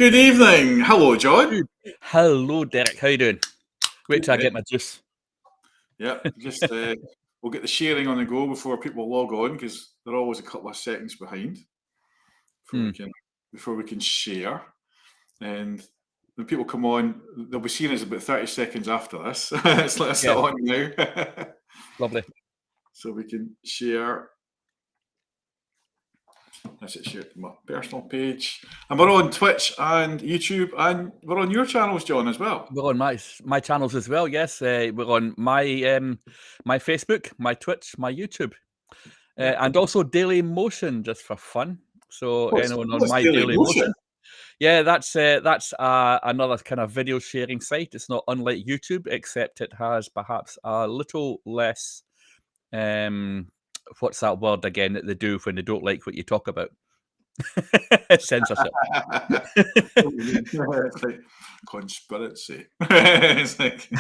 Good evening. Hello, John. Good. Hello, Derek. How you doing? Wait till I get my juice. Yeah, just we'll get the sharing on the go before people log on because they're always a couple of seconds behind before we can share. And when people come on, they'll be seeing us about 30 seconds after this. It's like us on now. Lovely. So we can share. That's it, share to my personal page. And we're on Twitch and YouTube, and we're on your channels, John, as well. We're on my channels as well. Yes, we're on my my Facebook, my Twitch, my YouTube, and also Daily Motion just for fun. So anyone on my Daily Motion? Yeah, that's another kind of video sharing site. It's not unlike YouTube, except it has perhaps a little less. What's that word again that they do when they don't like what you talk about? Censorship. It's like conspiracy. It's like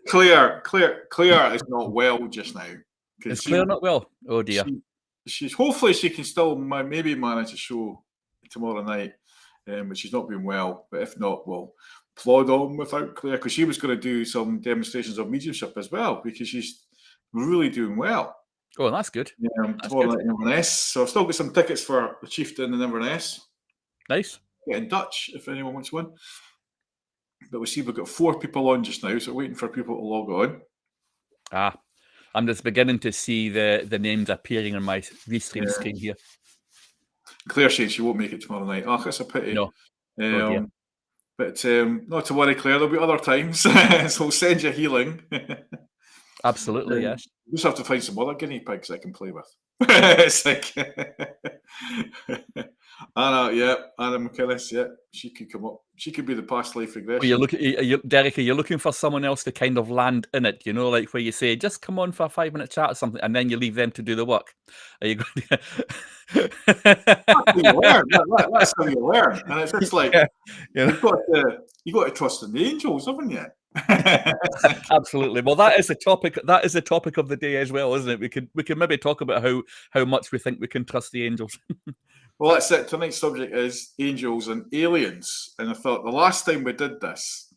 Claire is not well just now. Is Claire not well? Oh dear. She's hopefully she can still maybe manage a show tomorrow night, but she's not been well. But if not, we'll plod on without Claire because she was going to do some demonstrations of mediumship as well because she's really doing well. Oh, that's good. Tomorrow night in Inverness. So I've still got some tickets for the Chieftain in Inverness. Nice. Get in touch if anyone wants one. But we see we've got 4 people on just now, so we're waiting for people to log on. I'm just beginning to see the names appearing on my restream screen here. Claire said she won't make it tomorrow night. Oh, that's a pity. No. But not to worry, Claire. There'll be other times. So we'll send you healing. Absolutely, yes. You just have to find some other guinea pigs I can play with. It's like Anna McInnes, she could come up. She could be the past life regression. Derek, are you looking for someone else to kind of land in it? You know, like where you say, just come on for a 5-minute chat or something, and then you leave them to do the work. Are you going to... That's how you learn. That's how you learn. And it's just like you've got to trust in the angels, haven't you? Absolutely. Well, that is the topic. That is the topic of the day as well, isn't it? We could maybe talk about how much we think we can trust the angels. Well, that's it. Tonight's subject is angels and aliens. And I thought the last time we did this,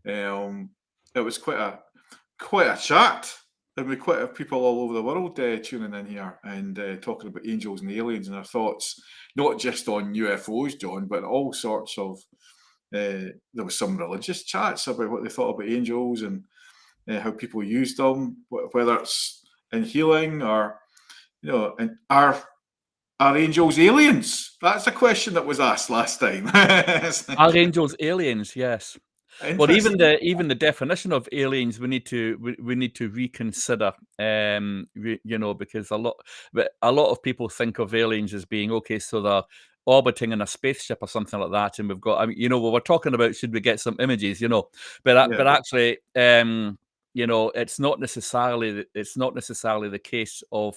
it was quite a chat. And we quite have people all over the world tuning in here and talking about angels and aliens and their thoughts, not just on UFOs, John, but all sorts of. There was some religious chats about what they thought about angels and how people used them, whether it's in healing or, and are angels aliens? That's a question that was asked last time. Are angels aliens? Yes. Well, even the definition of aliens, we need to reconsider. Because a lot of people think of aliens as being so they're orbiting in a spaceship or something like that, and we've got, we're talking about should we get some images, but actually, it's not necessarily the case of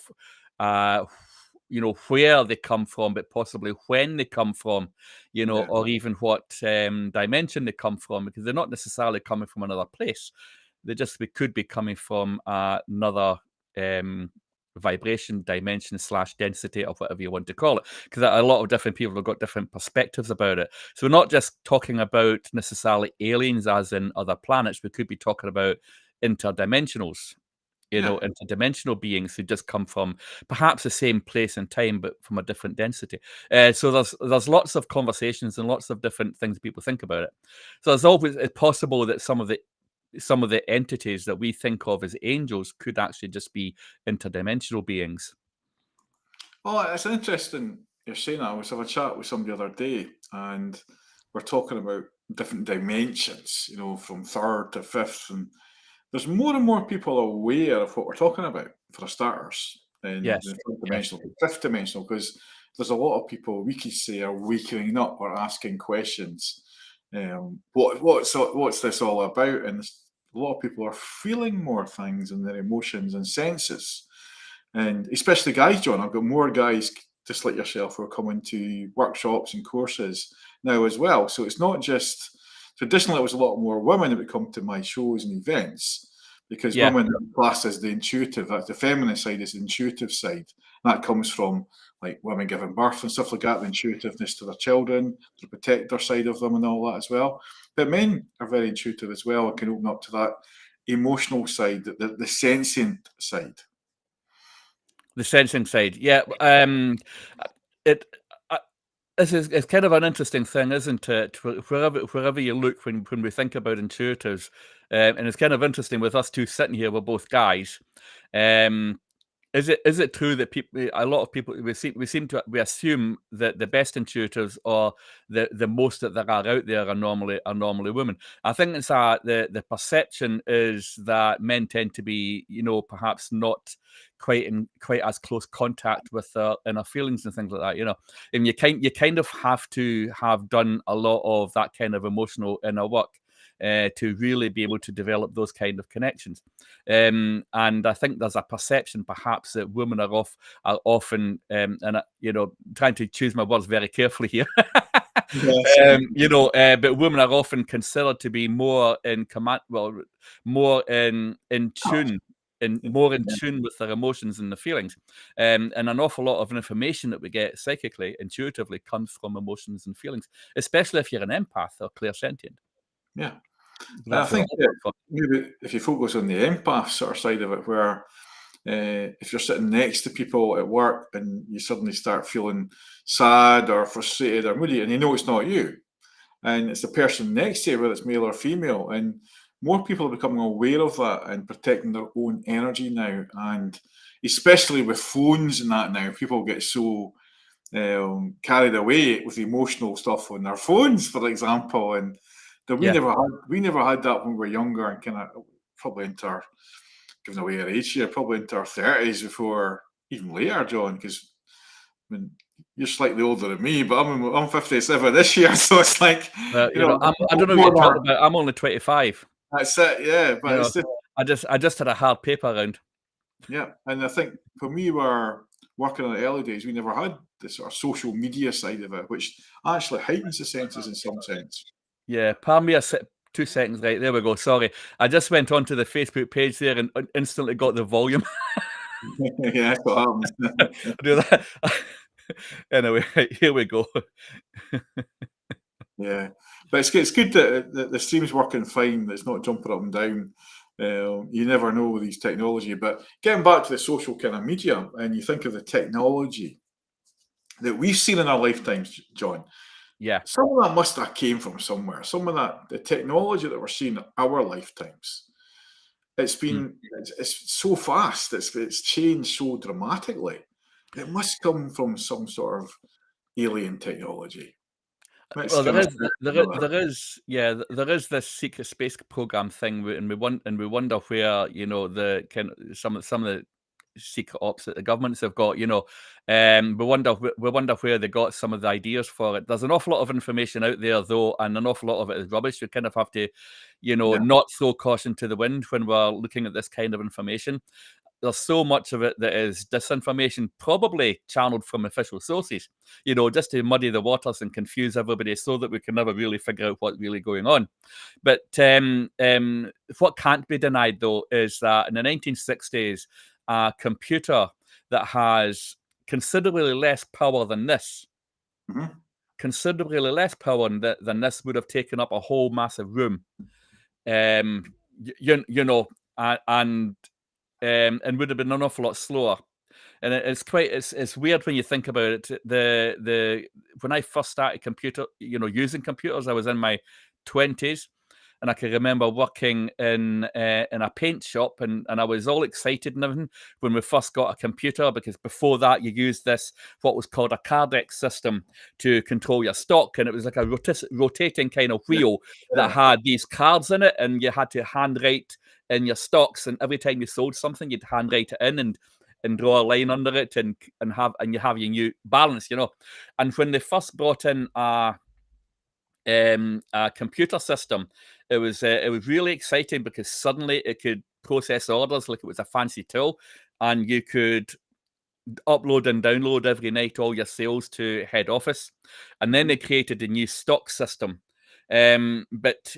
where they come from, but possibly when they come from, or even what dimension they come from, because they're not necessarily coming from another place. They could be coming from another vibration, dimension / density, or whatever you want to call it, because a lot of different people have got different perspectives about it. So we're not just talking about necessarily aliens as in other planets. We could be talking about interdimensionals. Interdimensional beings who just come from perhaps the same place and time, but from a different density. So there's lots of conversations and lots of different things people think about it. So it's always possible that some of the entities that we think of as angels could actually just be interdimensional beings. Oh, it's interesting you're saying that. I was having a chat with somebody the other day, and we're talking about different dimensions, from 3rd to 5th, and there's more and more people aware of what we're talking about, for starters, in the 3rd dimensional, 5th dimensional, because there's a lot of people we could say are waking up or asking questions. What's this all about? And a lot of people are feeling more things in their emotions and senses. And especially guys, John, I've got more guys just like yourself who are coming to workshops and courses now as well. So it's not just... Traditionally, it was a lot more women that would come to my shows and events because women are classed as the intuitive, the feminine side is the intuitive side. That comes from like women giving birth and stuff like that, the intuitiveness to their children, the protector side of them and all that as well. But men are very intuitive as well and can open up to that emotional side, the sentient side. The sensing side, yeah. It it's kind of an interesting thing, isn't it? Wherever you look, when we think about intuitives, and it's kind of interesting with us two sitting here, we're both guys. Is it true that a lot of people, we assume that the best intuitives or the most that there are out there are normally women? I think it's the perception is that men tend to be, perhaps not quite as close contact with their inner feelings and things like that, and you kind of have to have done a lot of that kind of emotional inner work to really be able to develop those kind of connections. And I think there's a perception perhaps that women are often, trying to choose my words very carefully here. Yes. But women are often considered to be more in command, more in tune. More in tune with their emotions and the feelings. And an awful lot of information that we get psychically, intuitively, comes from emotions and feelings, especially if you're an empath or clairsentient. Yeah. I That's think what I work for. maybe if you focus on the empath sort of side of it, where if you're sitting next to people at work and you suddenly start feeling sad or frustrated or moody, and you know it's not you, and it's the person next to you, whether it's male or female, and more people are becoming aware of that and protecting their own energy now, and especially with phones and that now, people get so carried away with emotional stuff on their phones, for example, and that we Yeah. never had that when we were younger and kind of probably into our, giving away our age here, probably into our 30s before even later, John, because I mean, you're slightly older than me, but I'm 57 this year, so it's like, I don't know what you're talking about. I'm only 25. That's it, yeah. But it's just, I just had a hard paper round. yeah, and I think when we were working in the early days, we never had this sort of social media side of it, which actually heightens the senses in some sense. Yeah, pardon me 2 seconds. Right, there we go. Sorry. I just went onto the Facebook page there and instantly got the volume. Yeah, that's what happens. Do that. Anyway, here we go. Yeah, but it's good that the stream's working fine. It's not jumping up and down. You never know with these technology. But getting back to the social kind of media, and you think of the technology that we've seen in our lifetimes, John. Yeah. Some of that must have came from somewhere. Some of that, the technology that we're seeing in our lifetimes, it's been it's so fast. It's changed so dramatically. It must come from some sort of alien technology. Well, there is this secret space program thing, and we wonder where the kind of some of the secret ops that the governments have got. We wonder where they got some of the ideas for it. There's an awful lot of information out there, though, and an awful lot of it is rubbish. We kind of have to, not throw caution to the wind when we're looking at this kind of information. There's so much of it that is disinformation, probably channeled from official sources, just to muddy the waters and confuse everybody so that we can never really figure out what's really going on. But what can't be denied, though, is that in the 1960s, a computer that has considerably less power than this, considerably less power than this would have taken up a whole massive room. And would have been an awful lot slower. And it's weird when you think about it. When I first started using computers, I was in my 20s, and I can remember working in a paint shop, and I was all excited and everything when we first got a computer, because before that you used what was called a Cardex system to control your stock, and it was like a rotating kind of wheel that had these cards in it, and you had to handwrite in your stocks, and every time you sold something, you'd handwrite it in and draw a line under it, and you have your new balance, And when they first brought in a computer system, it was really exciting, because suddenly it could process orders like it was a fancy tool, and you could upload and download every night all your sales to head office. And then they created a new stock system, but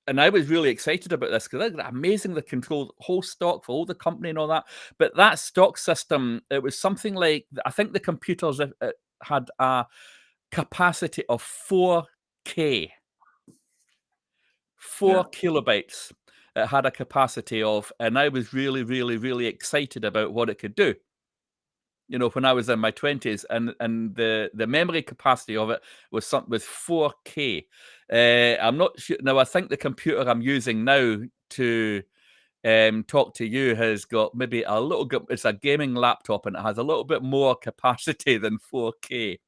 I was really excited about this because they're amazing. They control the whole stock for all the company and all that. But that stock system, it was something like, I think the computers had a capacity of 4K, 4 kilobytes. It had a capacity of, and I was really, really, really excited about what it could do. You know, when I was in my 20s, and the memory capacity of it was 4K. I'm not sure now. I think the computer I'm using now to talk to you has got maybe a little bit. It's a gaming laptop, and it has a little bit more capacity than 4K.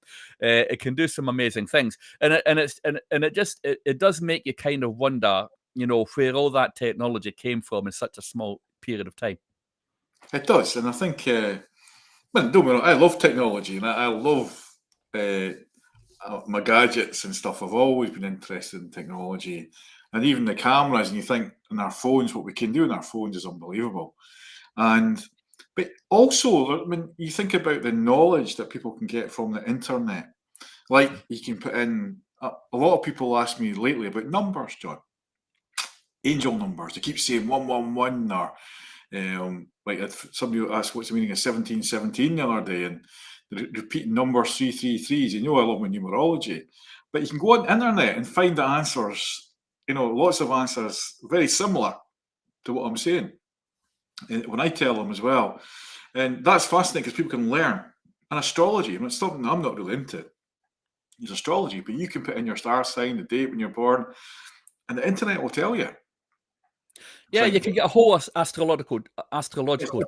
It can do some amazing things, and it does make you kind of wonder, you know, where all that technology came from in such a small period of time. It does, and I think, well, don't get me wrong, I love technology, and I love my gadgets and stuff. I've always been interested in technology, and even the cameras. And you think in our phones, what we can do in our phones is unbelievable. But also, when you think about the knowledge that people can get from the internet, like you can put in. A lot of people ask me lately about numbers, John. Angel numbers. They keep saying 111, or like if somebody asked what's the meaning of 1717 the other day, and repeating numbers 333s. You know I love my numerology, but you can go on the internet and find the answers. You know, lots of answers very similar to what I'm saying. And when I tell them as well, and that's fascinating because people can learn. And astrology, and it's something I'm not really into. It's astrology, but you can put in your star sign, the date when you're born, and the internet will tell you. Yeah, Like, you can get a whole astrological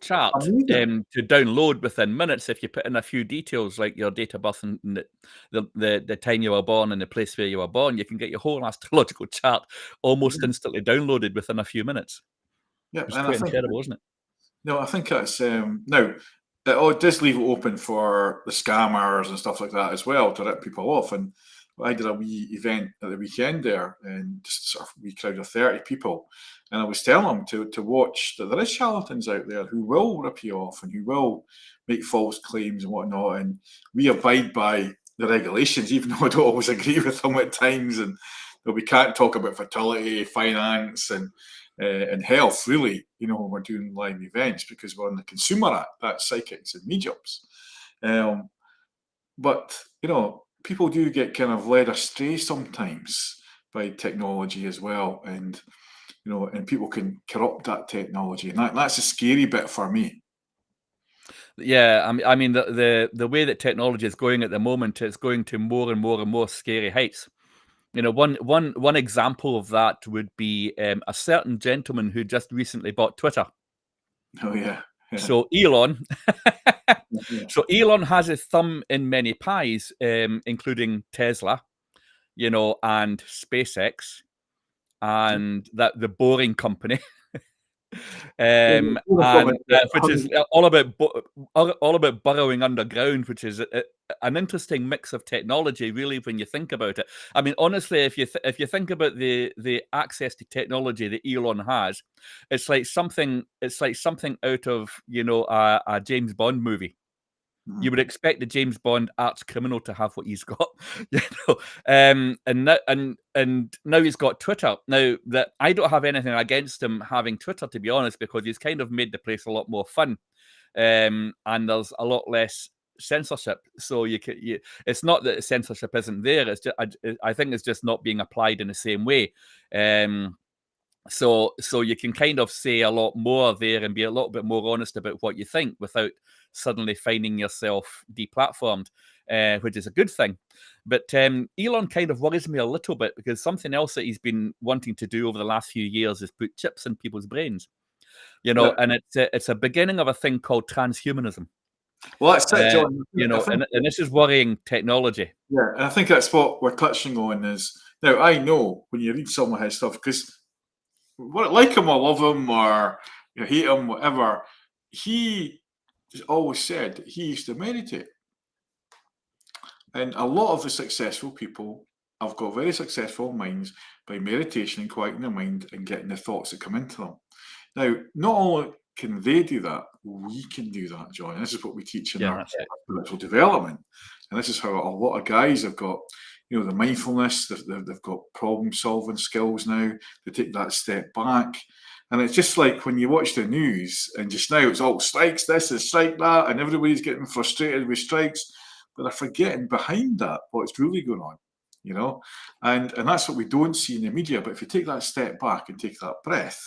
chart amazing. to download within minutes if you put in a few details like your date of birth and the time you were born and the place where you were born. You can get your whole astrological chart almost instantly downloaded within a few minutes. Yeah, It's and I quite think incredible, isn't it? no, I think that's now it does leave it open for the scammers and stuff like that as well to rip people off. And I did a wee event at the weekend there, and just sort of a wee crowd of 30 people, and I was telling them to watch that there is charlatans out there who will rip you off and who will make false claims and whatnot. And we abide by the regulations, even though I don't always agree with them at times. And we can't talk about fertility, finance, and health, really, you know, when we're doing live events, because we're on the Consumer Act, that's psychics and mediums. But, you know, people do get kind of led astray sometimes by technology as well. And, you know, and people can corrupt that technology. And that's a scary bit for me. Yeah, I mean the way that technology is going at the moment, it's going to more and more and more scary heights. You know, one example of that would be a certain gentleman who just recently bought Twitter. Oh, yeah. So Elon, Yeah. so Elon has his thumb in many pies, including Tesla, you know, and SpaceX, and that the Boring Company, and which is all about burrowing underground, which is an interesting mix of technology, really, when you think about it. I mean, honestly, if you think about the access to technology that Elon has, it's like something out of, you know, a James Bond movie. You would expect the James Bond arch criminal to have what he's got, you know. And now he's got Twitter. Now that I don't have anything against him having Twitter, to be honest, because he's kind of made the place a lot more fun, and there's a lot less censorship. So it's not that censorship isn't there. It's just I think it's just not being applied in the same way. So you can kind of say a lot more there and be a little bit more honest about what you think without suddenly finding yourself deplatformed, which is a good thing. But Elon kind of worries me a little bit because something else that he's been wanting to do over the last few years is put chips in people's brains. You know, and it's a beginning of a thing called transhumanism. Well, that's it, John. You know, and this is worrying technology. Yeah, and I think that's what we're touching on is, now I know when you read some of his stuff, because like him or love him or you hate him, whatever, he always said that he used to meditate. And a lot of the successful people have got very successful minds by meditation and quieting their mind and getting the thoughts that come into them. Now, not only can they do that, we can do that, John. This is what we teach in our spiritual development. And this is how a lot of guys have got, the mindfulness. They've got problem-solving skills now. They take that step back. And it's just like when you watch the news, and just now it's all strikes this and strike that, and everybody's getting frustrated with strikes, but they're forgetting behind that what's really going on, and that's what we don't see in the media. But if you take that step back and take that breath,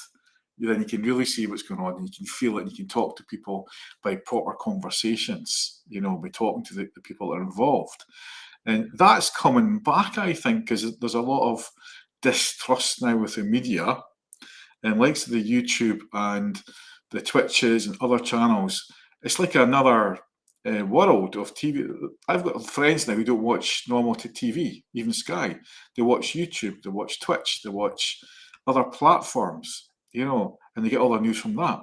then you can really see what's going on, and you can feel it, and you can talk to people by proper conversations, by talking to the people that are involved. And that's coming back, I think, because there's a lot of distrust now with the media, and likes of the YouTube and the Twitches and other channels. It's like another world of TV. I've got friends now who don't watch normal TV, even Sky. They watch YouTube, they watch Twitch, they watch other platforms, and they get all their news from that.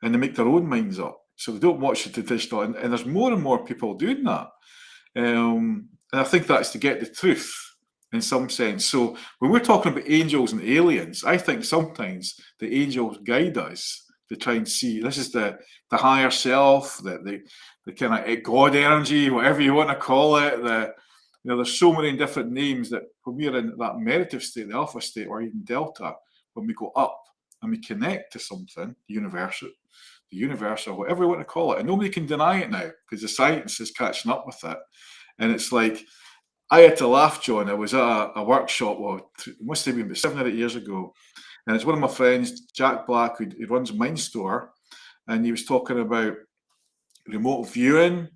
And they make their own minds up. So they don't watch the traditional. And there's more and more people doing that. And I think that's to get the truth in some sense. So when we're talking about angels and aliens, I think sometimes the angels guide us to try and see this is the higher self, the kind of God energy, whatever you want to call it. There's so many different names that when we're in that meditative state, the alpha state, or even delta, when we go up and we connect to something, the universe, or whatever you want to call it, and nobody can deny it now because the science is catching up with it. And it's like, I had to laugh, John. I was at a workshop, it must have been about 7 or 8 years ago. And it's one of my friends, Jack Black, who runs Mindstore, and he was talking about remote viewing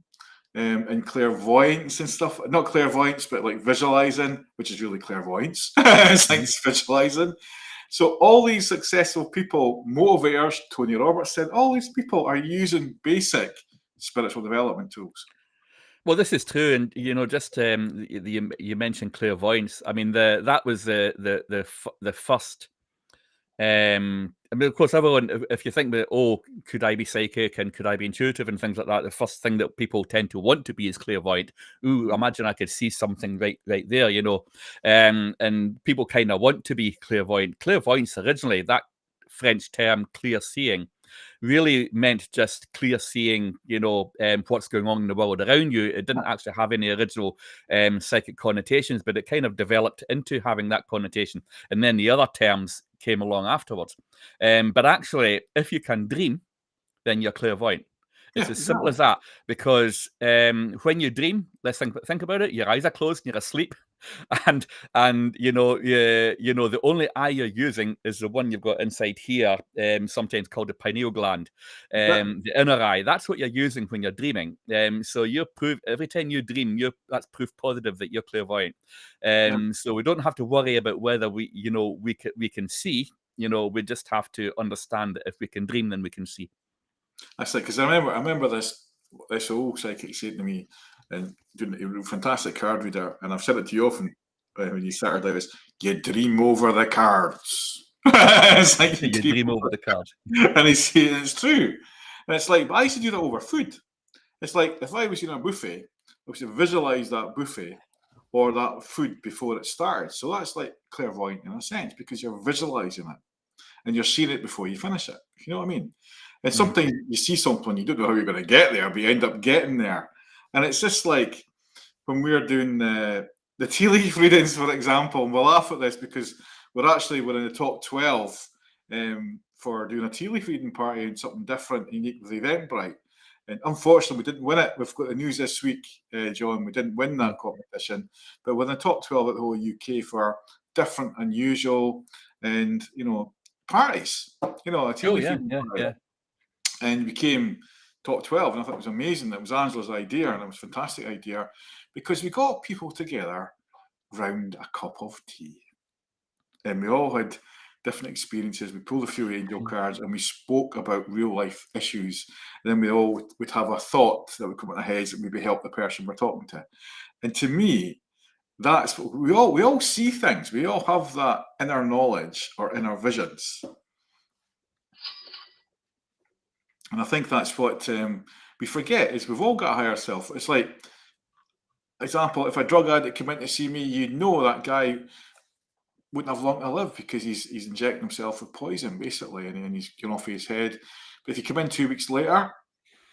and clairvoyance and stuff. Not clairvoyance, but like visualizing, which is really clairvoyance. It's like visualizing. So all these successful people, motivators, Tony Roberts said, all these people are using basic spiritual development tools. Well, this is true, and just you mentioned clairvoyance. I mean, that was the first. I mean, of course, everyone. If you think that, could I be psychic and could I be intuitive and things like that, the first thing that people tend to want to be is clairvoyant. Ooh, imagine I could see something right there, and people kind of want to be clairvoyant. Clairvoyance originally, that French term, clear seeing, really meant just clear seeing, what's going on in the world around you. It didn't actually have any original psychic connotations, but it kind of developed into having that connotation. And then the other terms came along afterwards. But actually, if you can dream, then you're clairvoyant. It's as simple as that, because when you dream, let's think about it. Your eyes are closed and you're asleep, and the only eye you're using is the one you've got inside here, sometimes called the pineal gland, the inner eye. That's what you're using when you're dreaming. So you're proof every time you dream, that's proof positive that you're clairvoyant. So we don't have to worry about whether we can see. We just have to understand that if we can dream, then we can see. That's like, because I remember this old psychic saying to me, and doing a fantastic card reader, and I've said it to you often when you started out, is you dream over the cards. It's like you dream over the cards. And he's saying it's true. And it's like, but I used to do that over food. It's like if I was in a buffet, I used to visualize that buffet or that food before it started. So that's like clairvoyant in a sense, because you're visualizing it and you're seeing it before you finish it. You know what I mean? And sometimes you see something, you don't know how you're going to get there, but you end up getting there. And it's just like when we're doing the tea leaf readings, for example, and we'll laugh at this because we're in the top 12 for doing a tea leaf reading party and something different, unique with Eventbrite. And unfortunately, we didn't win it. We've got the news this week, John. We didn't win that competition, but we're in the top 12 at the whole UK for different, unusual, and parties. A tea leaf reading party. And we came top 12, and I thought it was amazing. It was Angela's idea, and it was a fantastic idea because we got people together round a cup of tea, and we all had different experiences. We pulled a few angel cards, and we spoke about real life issues. And then we all would have a thought that would come in our heads that maybe help the person we're talking to. And to me, that's what we all see things. We all have that inner knowledge or inner visions. And I think that's what we forget is we've all got a higher self. It's like, example, if a drug addict came in to see me, that guy wouldn't have long to live because he's injecting himself with poison, basically, and he's going off his head. But if you come in 2 weeks later,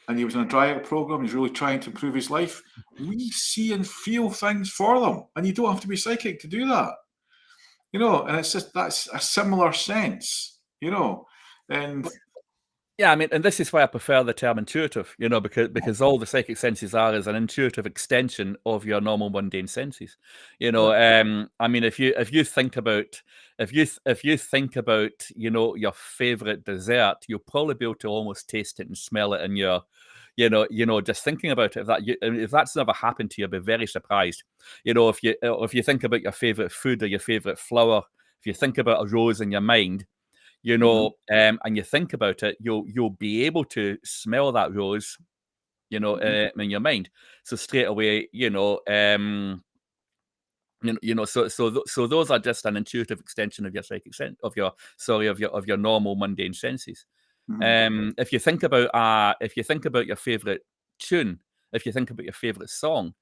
and he was in a dry out program, he's really trying to improve his life, we see and feel things for them. And you don't have to be psychic to do that. You know, and it's just that's a similar sense, you know. And yeah, I mean, and this is why I prefer the term intuitive, you know, because all the psychic senses are is an intuitive extension of your normal mundane senses. You know, I mean, if you think about if you think about, you know, your favorite dessert, you'll probably be able to almost taste it and smell it in your, you know, just thinking about it. If that's never happened to you, I'll be very surprised. You know, if you think about your favorite food or your favorite flower, if you think about a rose in your mind, you know, and you think about it, you'll be able to smell that rose, you know, in your mind. So straight away, you know, so those are just an intuitive extension of your psychic sense, of your normal mundane senses. If you think about your favorite tune, if you think about your favorite song,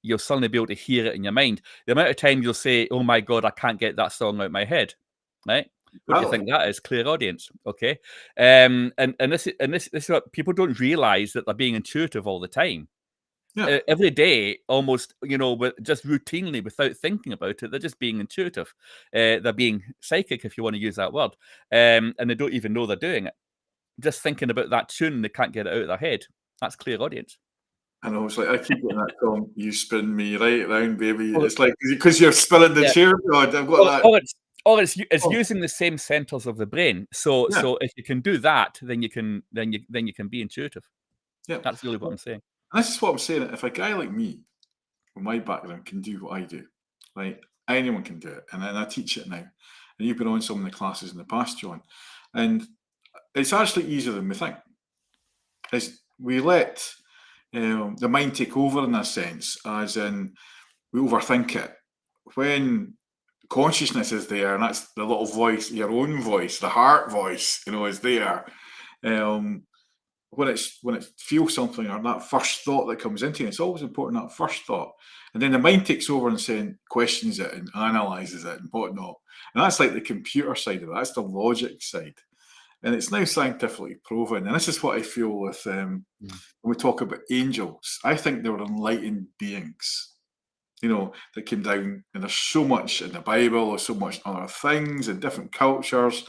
you'll suddenly be able to hear it in your mind. The amount of time you'll say, "Oh my God, I can't get that song out of my head," right? What do you think that is? Clairaudience, okay? And this is what people don't realize, that they're being intuitive all the time. yeah, Every day, almost, you know, just routinely, without thinking about it, they're just being intuitive. They're being psychic, if you want to use that word, and they don't even know they're doing it. Just thinking about that tune, they can't get it out of their head. That's clairaudience. I know, it's like I keep getting that song, "You spin me right round, baby." Well, It's like because you're spinning the yeah. chair, God, I've got Or, that. or it's or it's Oh, using the same centers of the brain. So yeah, if you can do that, then you can be intuitive. yeah. That's really what I'm saying. And this is what I'm saying. If a guy like me, with my background, can do what I do, right? Anyone can do it, and I teach it now. And you've been on some of the classes in the past, John, and it's actually easier than we think. Is we let the mind take over in a sense, as in we overthink it. When consciousness is there, and that's the little voice, your own voice, the heart voice, you know, is there. Um, when it feels something, or that first thought that comes into you, it's always important, that first thought, and then the mind takes over and saying questions it and analyzes it and whatnot. And that's like the computer side of it. That's the logic side, and it's now scientifically proven. And this is what I feel with when we talk about angels. I think they were enlightened beings, you know, that came down. And there's so much in the Bible, there's so much other things in different cultures.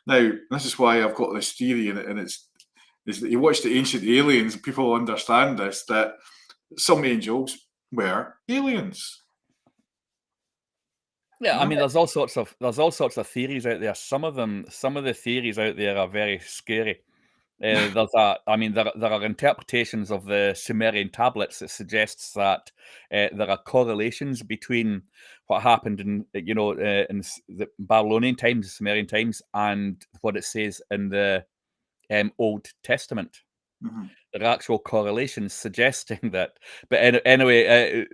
Now, this is why I've got this theory, and it's is that you watch the ancient aliens, people understand this, that some angels were aliens. Yeah, You I know? mean, there's all sorts of theories out there. Some of the theories out there are very scary. There are interpretations of the Sumerian tablets that suggests that there are correlations between what happened in, the Babylonian times, Sumerian times, and what it says in the Old Testament. Mhm. There are actual correlations suggesting that. But anyway,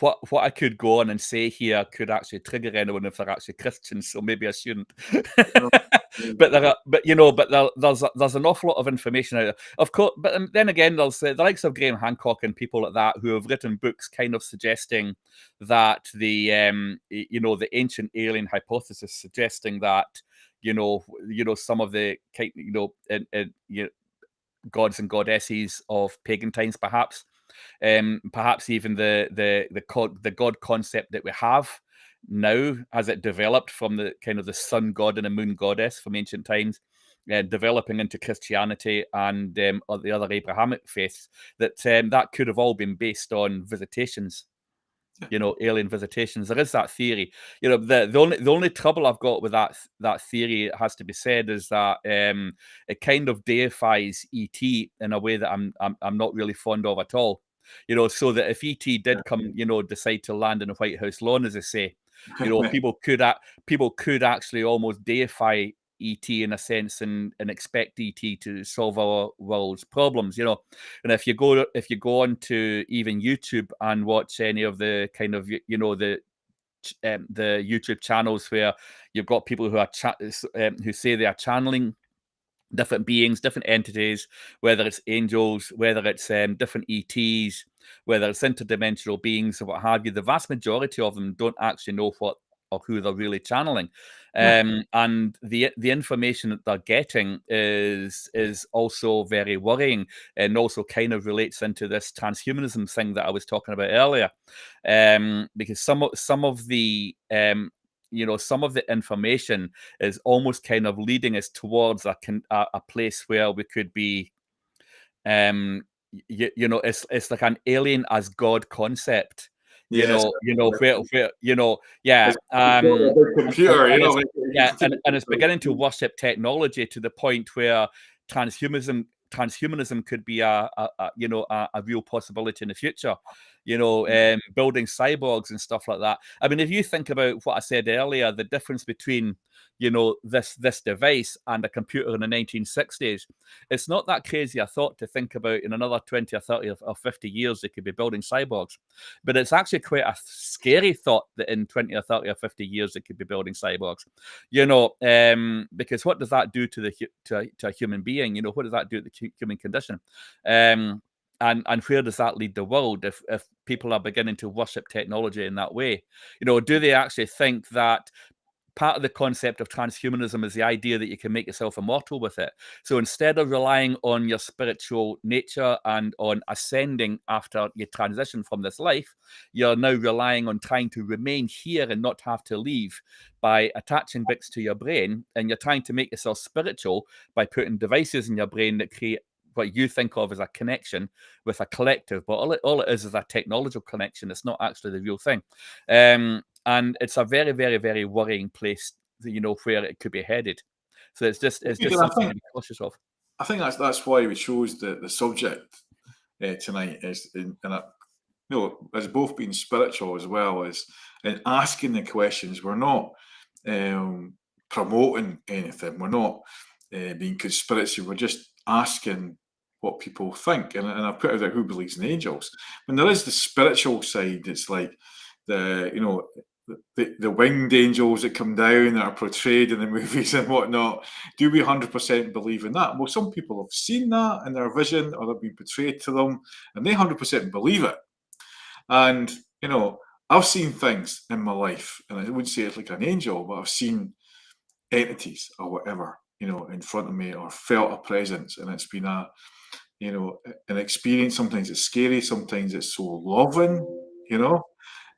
what I could go on and say here could actually trigger anyone if they're actually Christians, so maybe I shouldn't. Oh, yeah. There's an awful lot of information out there, of course. But then again, there's the likes of Graham Hancock and people like that who have written books, kind of suggesting that the ancient alien hypothesis, suggesting that some of the gods and goddesses of pagan times, perhaps even the god concept that we have now, as it developed from the kind of the sun god and the moon goddess from ancient times, developing into Christianity and or the other Abrahamic faiths, that could have all been based on visitations. Alien visitations. There is that theory. The only trouble I've got with that theory, it has to be said, is that it kind of deifies ET in a way that I'm not really fond of at all. So that if ET did come, decide to land in the White House lawn, as they say, people could actually almost deify ET in a sense, and expect ET to solve our world's problems. And if you go on to even YouTube and watch any of the kind of the YouTube channels where you've got people who are who say they are channeling different beings, different entities, whether it's angels, whether it's different ETs, whether it's interdimensional beings or what have you, the vast majority of them don't actually know what or who they're really channeling. Yeah. And the information that they're getting is also very worrying, and also kind of relates into this transhumanism thing that I was talking about earlier. Because some of the some of the information is almost kind of leading us towards a place where we could be, it's like an alien as God concept. Yes. Yeah. It's a computer, you know. And it's beginning to worship technology to the point where transhumanism could be a real possibility in the future. Building cyborgs and stuff like that. I mean, if you think about what I said earlier, the difference between this device and a computer in the 1960s, it's not that crazy a thought to think about in another 20 or 30 or 50 years they could be building cyborgs. But it's actually quite a scary thought that in 20 or 30 or 50 years they could be building cyborgs. Because what does that do to a human being? What does that do to the human condition? And where does that lead the world if people are beginning to worship technology in that way? Do they actually think that part of the concept of transhumanism is the idea that you can make yourself immortal with it? So instead of relying on your spiritual nature and on ascending after you transition from this life, you're now relying on trying to remain here and not have to leave by attaching bits to your brain, and you're trying to make yourself spiritual by putting devices in your brain that create what you think of as a connection with a collective, but all it is a technological connection. It's not actually the real thing. And it's a very, very, very worrying place, where it could be headed. So it's just something to be cautious of. I think that's why we chose the subject tonight, as both being spiritual as well as in asking the questions. We're not promoting anything. We're not being conspiracy. We're just asking what people think. And I put out there who believes in angels. When there is the spiritual side, it's like the winged angels that come down that are portrayed in the movies and whatnot. Do we 100% believe in that? Well, some people have seen that in their vision or they've been portrayed to them, and they 100% believe it. And, I've seen things in my life, and I wouldn't say it's like an angel, but I've seen entities or whatever, in front of me, or felt a presence, and it's been an experience. Sometimes it's scary, sometimes it's so loving,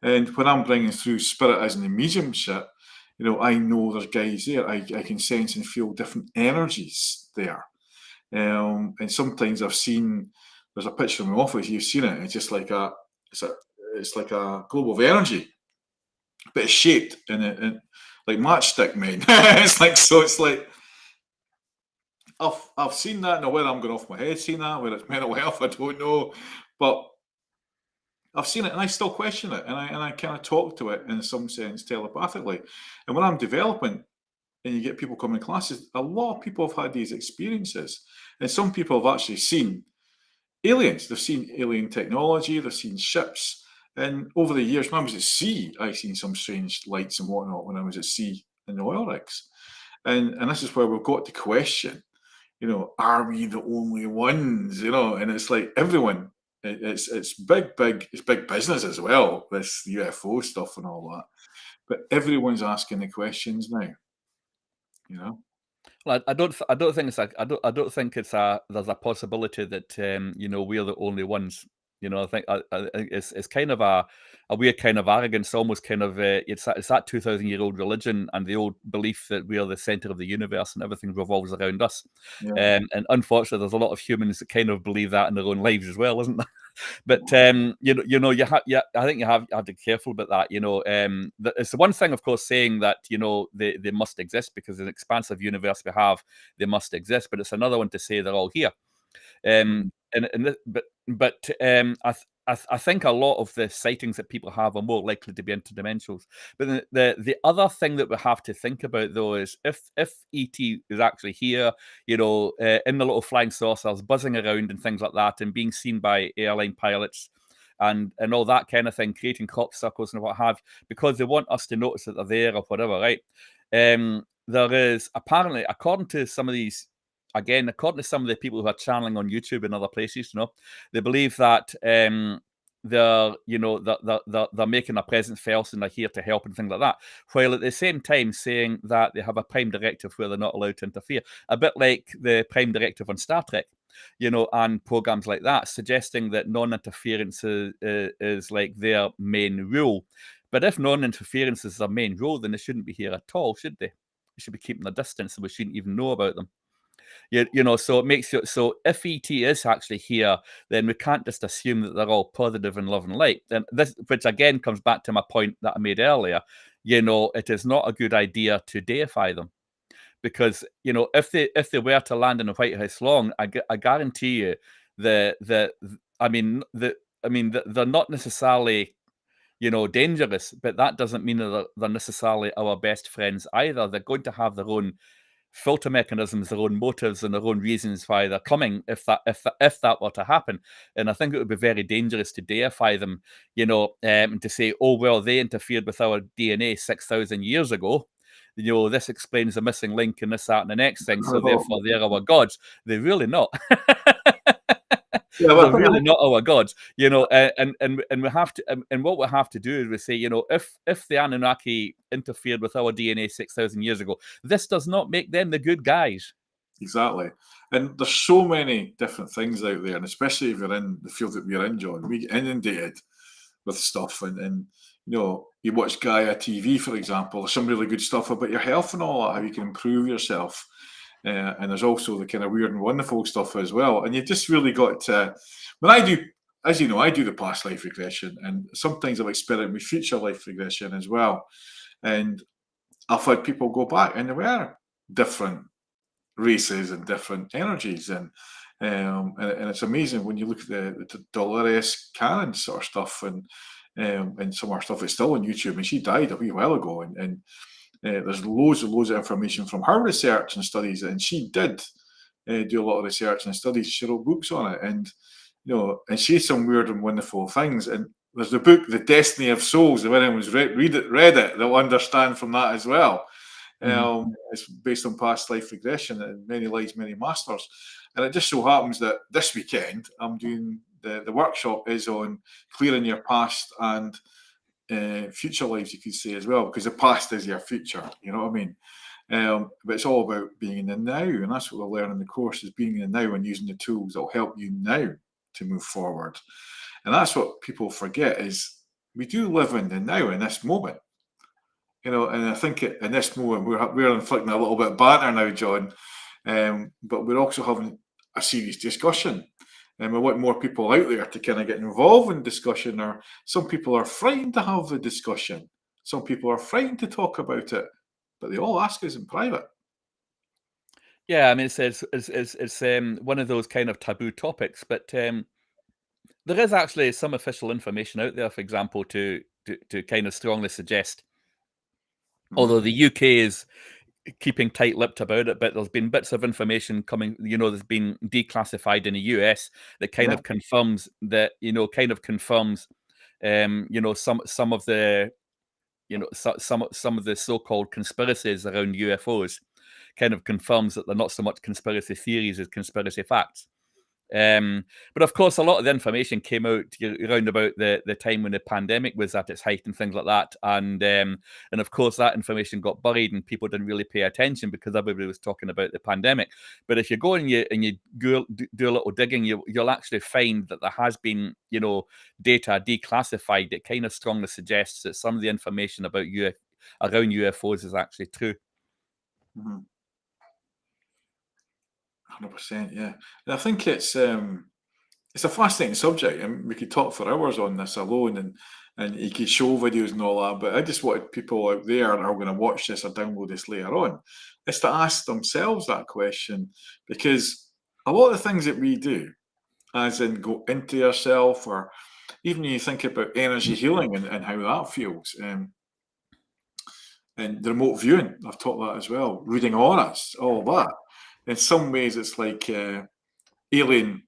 And when I'm bringing through spiritism and mediumship, I know there's guys there. I can sense and feel different energies there. And sometimes I've seen, there's a picture in my office, you've seen it. It's just like it's like a globe of energy, but it's shaped in like matchstick men. It's like I've seen that. Now, whether I'm going off my head seeing that, whether it's mental health, I don't know, but I've seen it and I still question it, and I kind of talk to it in some sense telepathically. And when I'm developing, and you get people coming in classes, a lot of people have had these experiences, and some people have actually seen aliens. They've seen alien technology. They've seen ships. And over the years, when I was at sea, I've seen some strange lights and whatnot when I was at sea in the oil rigs. And this is where we've got to question, are we the only ones? And it's like everyone. It's big business as well, this UFO stuff and all that. But everyone's asking the questions now. Well, I don't think it's there's a possibility that we're the only ones. I think it's kind of a weird kind of arrogance, almost kind of it's that 2,000-year-old religion and the old belief that we are the center of the universe and everything revolves around us. Yeah. And unfortunately, there's a lot of humans that kind of believe that in their own lives as well, isn't there? But I think you have to be careful about that. It's the one thing, of course, saying that they must exist because in an expansive universe we have, they must exist. But it's another one to say they're all here. I think a lot of the sightings that people have are more likely to be interdimensionals. But the other thing that we have to think about, though, is if ET is actually here, in the little flying saucers, buzzing around and things like that, and being seen by airline pilots and all that kind of thing, creating crop circles and what have, because they want us to notice that they're there or whatever, right? There is apparently, according to some of these, again, according to some of the people who are channeling on YouTube and other places, they believe that they're they're making a presence felt and they're here to help and things like that, while at the same time saying that they have a prime directive where they're not allowed to interfere, a bit like the prime directive on Star Trek, and programs like that, suggesting that non-interference is like their main rule. But if non-interference is their main rule, then they shouldn't be here at all, should they? They should be keeping a distance, so we shouldn't even know about them. So it makes it so if ET is actually here, then we can't just assume that they're all positive and love and light. And this, which again comes back to my point that I made earlier, it is not a good idea to deify them, because if they were to land in the White House long, I guarantee you they're not necessarily dangerous, but that doesn't mean that they're necessarily our best friends either. They're going to have their own filter mechanisms, their own motives, and their own reasons why they're coming. If that were to happen, and I think it would be very dangerous to deify them, and to say, oh well, they interfered with our DNA 6,000 years ago. This explains the missing link and this, that, and the next thing. So therefore, they're our gods. They're really not. Yeah, they're really not our gods, and we have to, and what we have to do is we say, if the Anunnaki interfered with our DNA 6,000 years ago, this does not make them the good guys. Exactly. And there's so many different things out there, and especially if you're in the field that we're in, John, we get inundated with stuff, and you watch Gaia TV, for example. There's some really good stuff about your health and all that, how you can improve yourself. And there's also the kind of weird and wonderful stuff as well. And you just really got to, when I do, as you know, I do the past life regression, and sometimes I've experimented with future life regression as well. And I've had people go back, and there were different races and different energies, and it's amazing when you look at the Dolores Cannon sort of stuff, and some of her stuff is still on YouTube, and she died a wee while ago, and there's loads of information from her research and studies, and she did do a lot of research and studies. She wrote books on it, and and she had some weird and wonderful things. And there's the book, The Destiny of Souls. If anyone's read it, they'll understand from that as well. It's based on past life regression and many lives, many masters. And it just so happens that this weekend I'm doing the workshop is on clearing your past and future lives, you could say, as well, because the past is your future, you know what I mean? But it's all about being in the now, and that's what we'll learn in the course, is being in the now and using the tools that will help you now to move forward. And that's what people forget, is we do live in the now, in this moment, and I think in this moment we're inflicting a little bit of banter now, John, but we're also having a serious discussion. And we want more people out there to kind of get involved in discussion. Or some people are frightened to have the discussion. Some people are frightened to talk about it, but they all ask us in private. Yeah, I mean, it's one of those kind of taboo topics, but there is actually some official information out there, for example, to kind of strongly suggest, although the UK is keeping tight-lipped about it, but there's been bits of information coming, there's been declassified in the US that kind of confirms that, some of the, some of the so-called conspiracies around UFOs kind of confirms that they're not so much conspiracy theories as conspiracy facts. But of course, a lot of the information came out around about the time when the pandemic was at its height and things like that, and of course that information got buried and people didn't really pay attention because everybody was talking about the pandemic. But if you go and you do a little digging, you'll actually find that there has been data declassified that kind of strongly suggests that some of the information about around UFOs is actually true. 100%, yeah. And I think it's a fascinating subject, and we could talk for hours on this alone, and you could show videos and all that. But I just wanted people out there that are going to watch this or download this later on, is to ask themselves that question, because a lot of the things that we do, as in go into yourself, or even when you think about energy healing and how that feels, and the remote viewing, I've taught that as well, reading auras, all that. In some ways, it's like alien.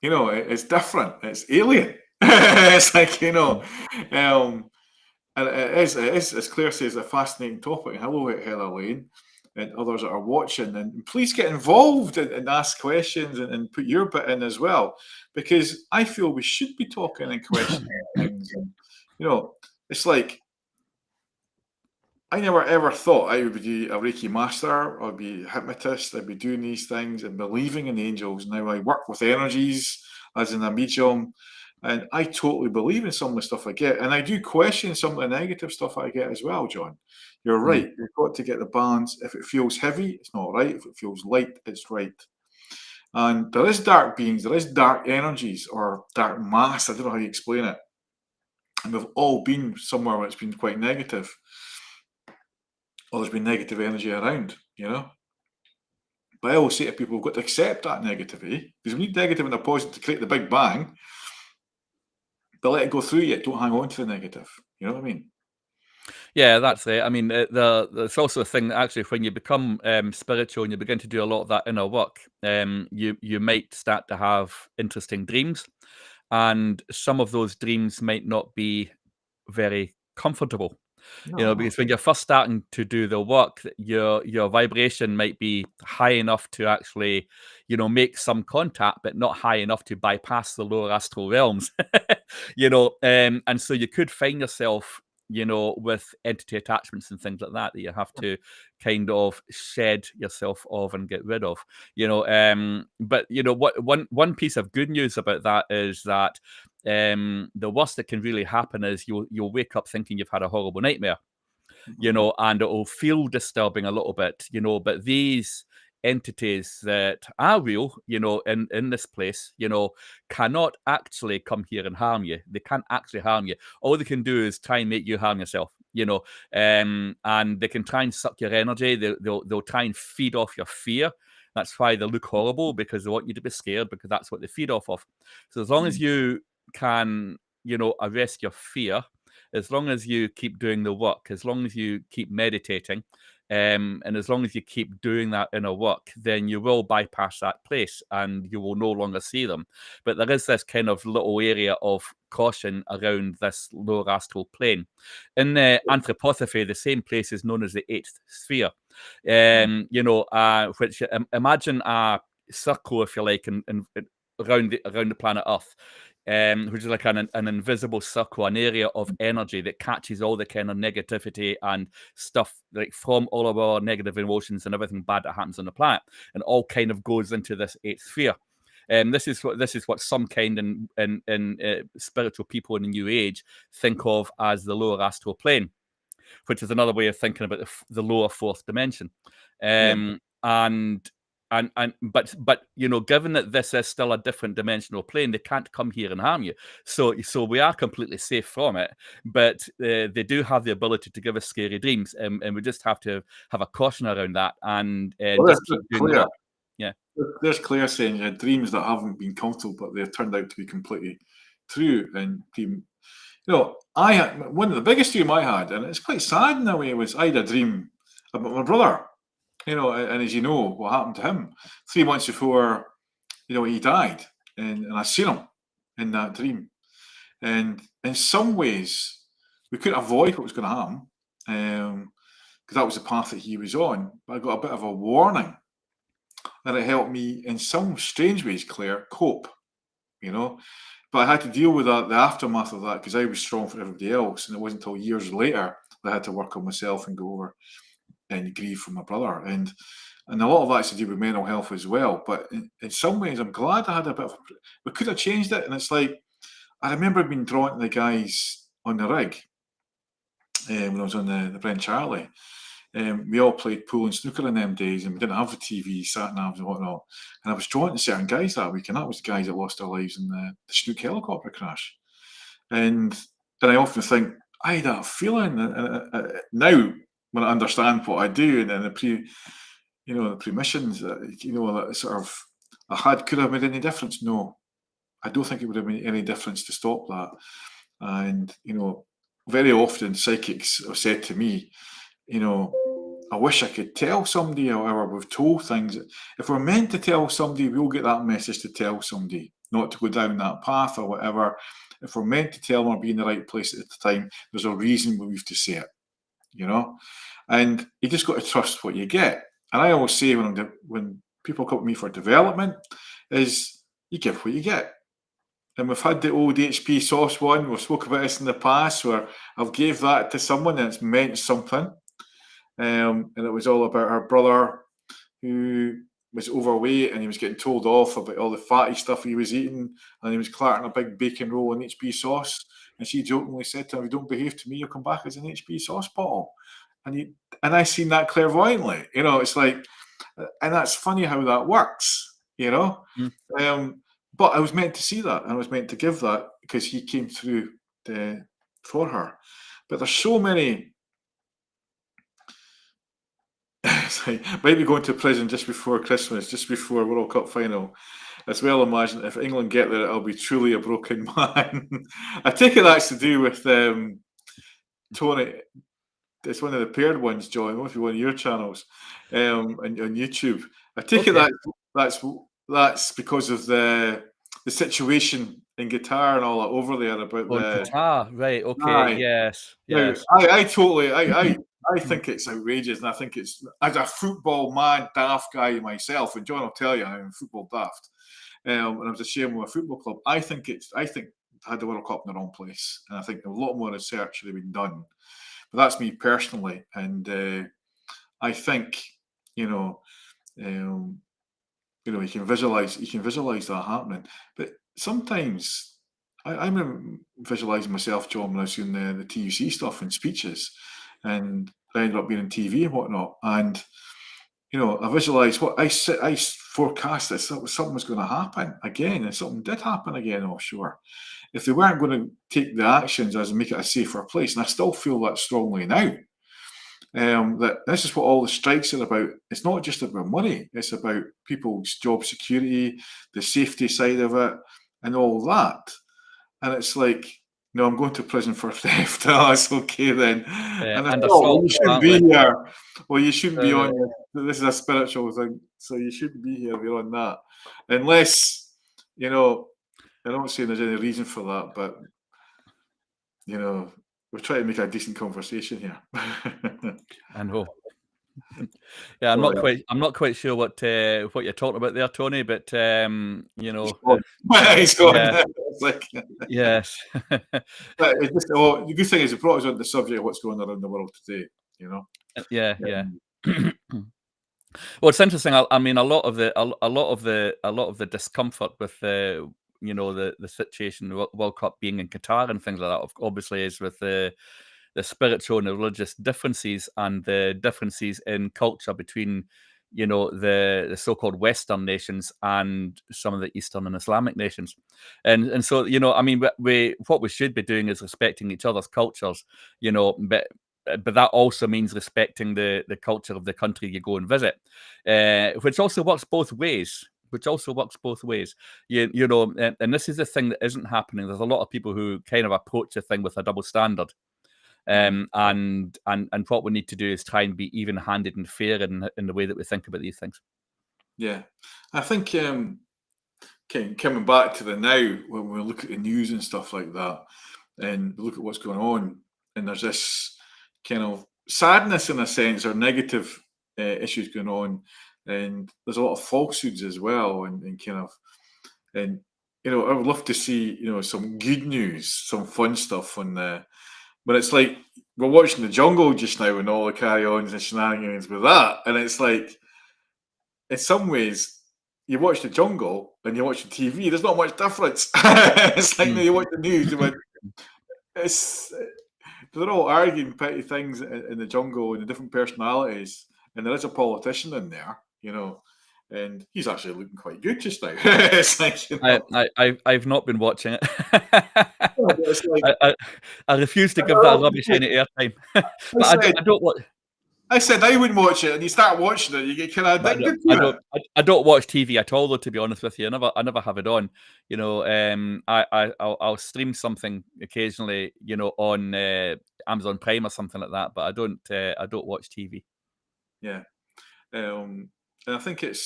It's different. It's alien. It's like and it is, as Claire says, a fascinating topic. Hello, Heather Lane. and others that are watching. And please get involved and ask questions and put your bit in as well, because I feel we should be talking and questioning things. And, it's like, I never ever thought I would be a Reiki master or be a hypnotist. I'd be doing these things and believing in angels. Now I work with energies as in a medium, and I totally believe in some of the stuff I get. And I do question some of the negative stuff I get as well, John. You're right. You've got to get the balance. If it feels heavy, it's not right. If it feels light, it's right. And there is dark beings, there is dark energies or dark mass. I don't know how you explain it. And we've all been somewhere where it's been quite negative. Or there's been negative energy around, But I always say to people, we've got to accept that negativity, because we need negative and a positive to create the big bang. But let it go through you. Don't hang on to the negative. You know what I mean? Yeah, that's it. I mean, there's also a thing that actually, when you become spiritual and you begin to do a lot of that inner work, you might start to have interesting dreams, and some of those dreams might not be very comfortable. Because when you're first starting to do the work, your vibration might be high enough to actually, make some contact, but not high enough to bypass the lower astral realms. And so you could find yourself, with entity attachments and things like that you have to kind of shed yourself of and get rid of. But what one piece of good news about that is that the worst that can really happen is you'll wake up thinking you've had a horrible nightmare, and it will feel disturbing a little bit, but these entities that are real, in this place, cannot actually come here and harm you. They can't actually harm you. All they can do is try and make you harm yourself, and they can try and suck your energy. They'll try and feed off your fear. That's why they look horrible, because they want you to be scared, because that's what they feed off of. So as long as you can, arrest your fear, as long as you keep doing the work, as long as you keep meditating, and as long as you keep doing that inner work, then you will bypass that place and you will no longer see them. But there is this kind of little area of caution around this lower astral plane. In anthroposophy, the same place is known as the eighth sphere. Which imagine a circle, if you like, around the planet Earth. Which is like an invisible circle, an area of energy that catches all the kind of negativity and stuff, like from all of our negative emotions and everything bad that happens on the planet, and all kind of goes into this eighth sphere. This is what some kind in spiritual people in the New Age think of as the lower astral plane, which is another way of thinking about the lower fourth dimension. But given that this is still a different dimensional plane, they can't come here and harm you. So we are completely safe from it. But they do have the ability to give us scary dreams, and we just have to have a caution around that and just keep doing the work. Yeah, there's Claire saying you had dreams that haven't been comfortable, but they've turned out to be completely true. And I had one of the biggest dream I had, and it's quite sad in a way, was I had a dream about my brother. And as you know, what happened to him 3 months before, he died, and I seen him in that dream. And in some ways, we couldn't avoid what was going to happen, because that was the path that he was on. But I got a bit of a warning, and it helped me in some strange ways, Claire, cope. But I had to deal with the aftermath of that, because I was strong for everybody else, and it wasn't until years later that I had to work on myself and go over and grieve for my brother, and a lot of that's to do with mental health as well. But in some ways, I'm glad I had a bit of. We could have changed it, and it's like I remember being drawn to the guys on the rig when I was on the Brent Charlie. We all played pool and snooker in them days, and we didn't have the TV, sat navs and whatnot. And I was drawn to certain guys that week, and that was the guys that lost their lives in the Snook helicopter crash. And I often think I had that feeling now. When I understand what I do, and then the pre-missions that sort of I had, could have made any difference? No, I don't think it would have made any difference to stop that. And very often psychics have said to me, I wish I could tell somebody. However, we've told things. If we're meant to tell somebody, we'll get that message to tell somebody, not to go down that path or whatever. If we're meant to tell them or be in the right place at the time, there's a reason we have to say it. you know, and you just got to trust what you get. And I always say when people come to me for development, is you give what you get. And we've had the old HP sauce one. We've spoke about this in the past, where I've gave that to someone and it's meant something. And it was all about her brother who was overweight and he was getting told off about all the fatty stuff he was eating, and he was clarting a big bacon roll in HP sauce. And she jokingly said to him, "If you don't behave to me, you'll come back as an HP sauce bottle." And I seen that clairvoyantly. It's like, and that's funny how that works. But I was meant to see that. I was meant to give that because he came through for her. But there's so many. Might be going to prison just before Christmas, just before World Cup final. As well, imagine if England get there, I'll be truly a broken man. I take it that's to do with Tony. It's one of the paired ones, John. What if you one of your channels on YouTube? I take it that's because of the situation in Qatar and all that over there about Qatar, right? Okay, Aye. yes. Now, I totally I think it's outrageous, and I think it's, as a football man, daft guy myself, and John will tell you I'm football daft, and I was ashamed of a football club. I think had the World Cup in the wrong place, and I think a lot more research should have been done. But that's me personally, and I think you can visualize that happening. But sometimes I'm visualizing myself, John, when I was doing the TUC stuff and speeches, and I ended up being in TV and whatnot. And I visualized what I forecast that something was going to happen again, and something did happen again offshore. If they weren't going to take the actions as make it a safer place, and I still feel that strongly now, that this is what all the strikes are about. It's not just about money; it's about people's job security, the safety side of it, and all that. And it's like, no, I'm going to prison for theft. Oh, that's okay then. And I thought, you shouldn't be here. Well, you shouldn't be on this. This is a spiritual thing, so you shouldn't be here. You're on that, unless I don't say there's any reason for that, but we're trying to make a decent conversation here. I know. Yeah, I'm not quite sure what you're talking about there, Tony, but he's gone. Yeah. Yes. But it's just, the good thing is it brought us on the subject of what's going on around the world today. Yeah. Well, it's interesting. I mean, a lot of the discomfort with the situation, the World Cup being in Qatar and things like that, obviously, is with the spiritual and the religious differences and the differences in culture between the so-called Western nations and some of the Eastern and Islamic nations, and so I mean, what we should be doing is respecting each other's cultures, but that also means respecting the culture of the country you go and visit, which also works both ways. And this is the thing that isn't happening. There's a lot of people who kind of approach the thing with a double standard. And what we need to do is try and be even-handed and fair in the way that we think about these things. Yeah, I think coming back to the now, when we look at the news and stuff like that, and look at what's going on, and there's this kind of sadness in a sense, or negative issues going on, and there's a lot of falsehoods as well, and I would love to see some good news, some fun stuff on the. But it's like we're watching The Jungle just now and all the carry-ons and shenanigans with that. And it's like, in some ways, you watch The Jungle and you watch the TV, there's not much difference. It's like you watch the news, they're all arguing petty things in The Jungle and the different personalities. And there is a politician in there, and he's actually looking quite good just now. It's like, I've not been watching it. I refuse to give that rubbish any airtime. I said I wouldn't watch it, and you start watching it, you get kind of addicted to it. I don't watch TV at all, though. To be honest with you, I never have it on. I'll stream something occasionally, on Amazon Prime or something like that, but I don't watch TV. Yeah, and I think it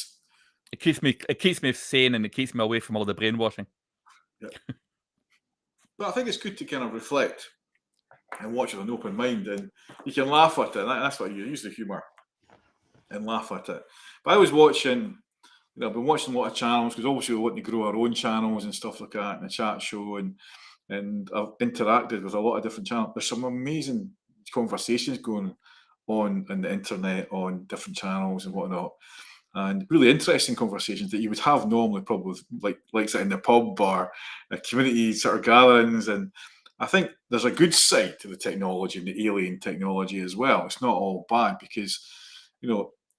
keeps me sane, and it keeps me away from all the brainwashing. Yeah. But I think it's good to kind of reflect and watch with an open mind, and you can laugh at it. And that's what you use the humour and laugh at it. But I was watching, I've been watching a lot of channels because obviously we want to grow our own channels and stuff like that, and the chat show, and I've interacted with a lot of different channels. There's some amazing conversations going on the internet on different channels and whatnot, and really interesting conversations that you would have normally probably like in the pub or community sort of gatherings. And I think there's a good side to the technology and the alien technology as well. It's not all bad because,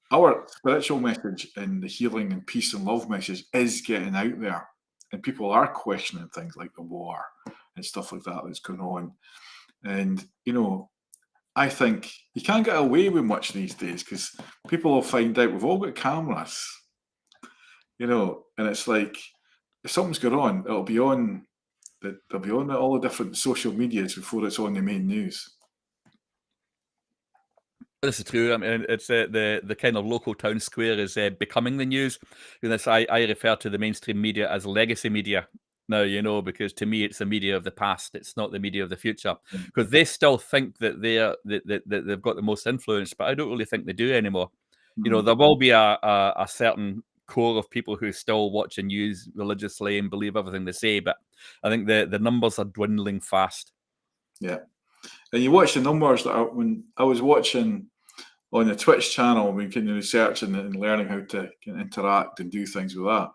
our spiritual message and the healing and peace and love message is getting out there, and people are questioning things like the war and stuff like that that's going on. And I think you can't get away with much these days because people will find out we've all got cameras, and it's like if something's going on, it'll be on they'll be on all the different social medias before it's on the main news. This is true. I mean, it's the kind of local town square is becoming the news. I refer to the mainstream media as legacy media now, because to me it's the media of the past. It's not the media of the future, because they still think that they've got the most influence, but I don't really think they do anymore. There will be a certain core of people who still watch the news religiously and believe everything they say, but I think the numbers are dwindling fast. Yeah. And you watch the numbers when I was watching on the Twitch channel, we can researching and learning how to interact and do things with that.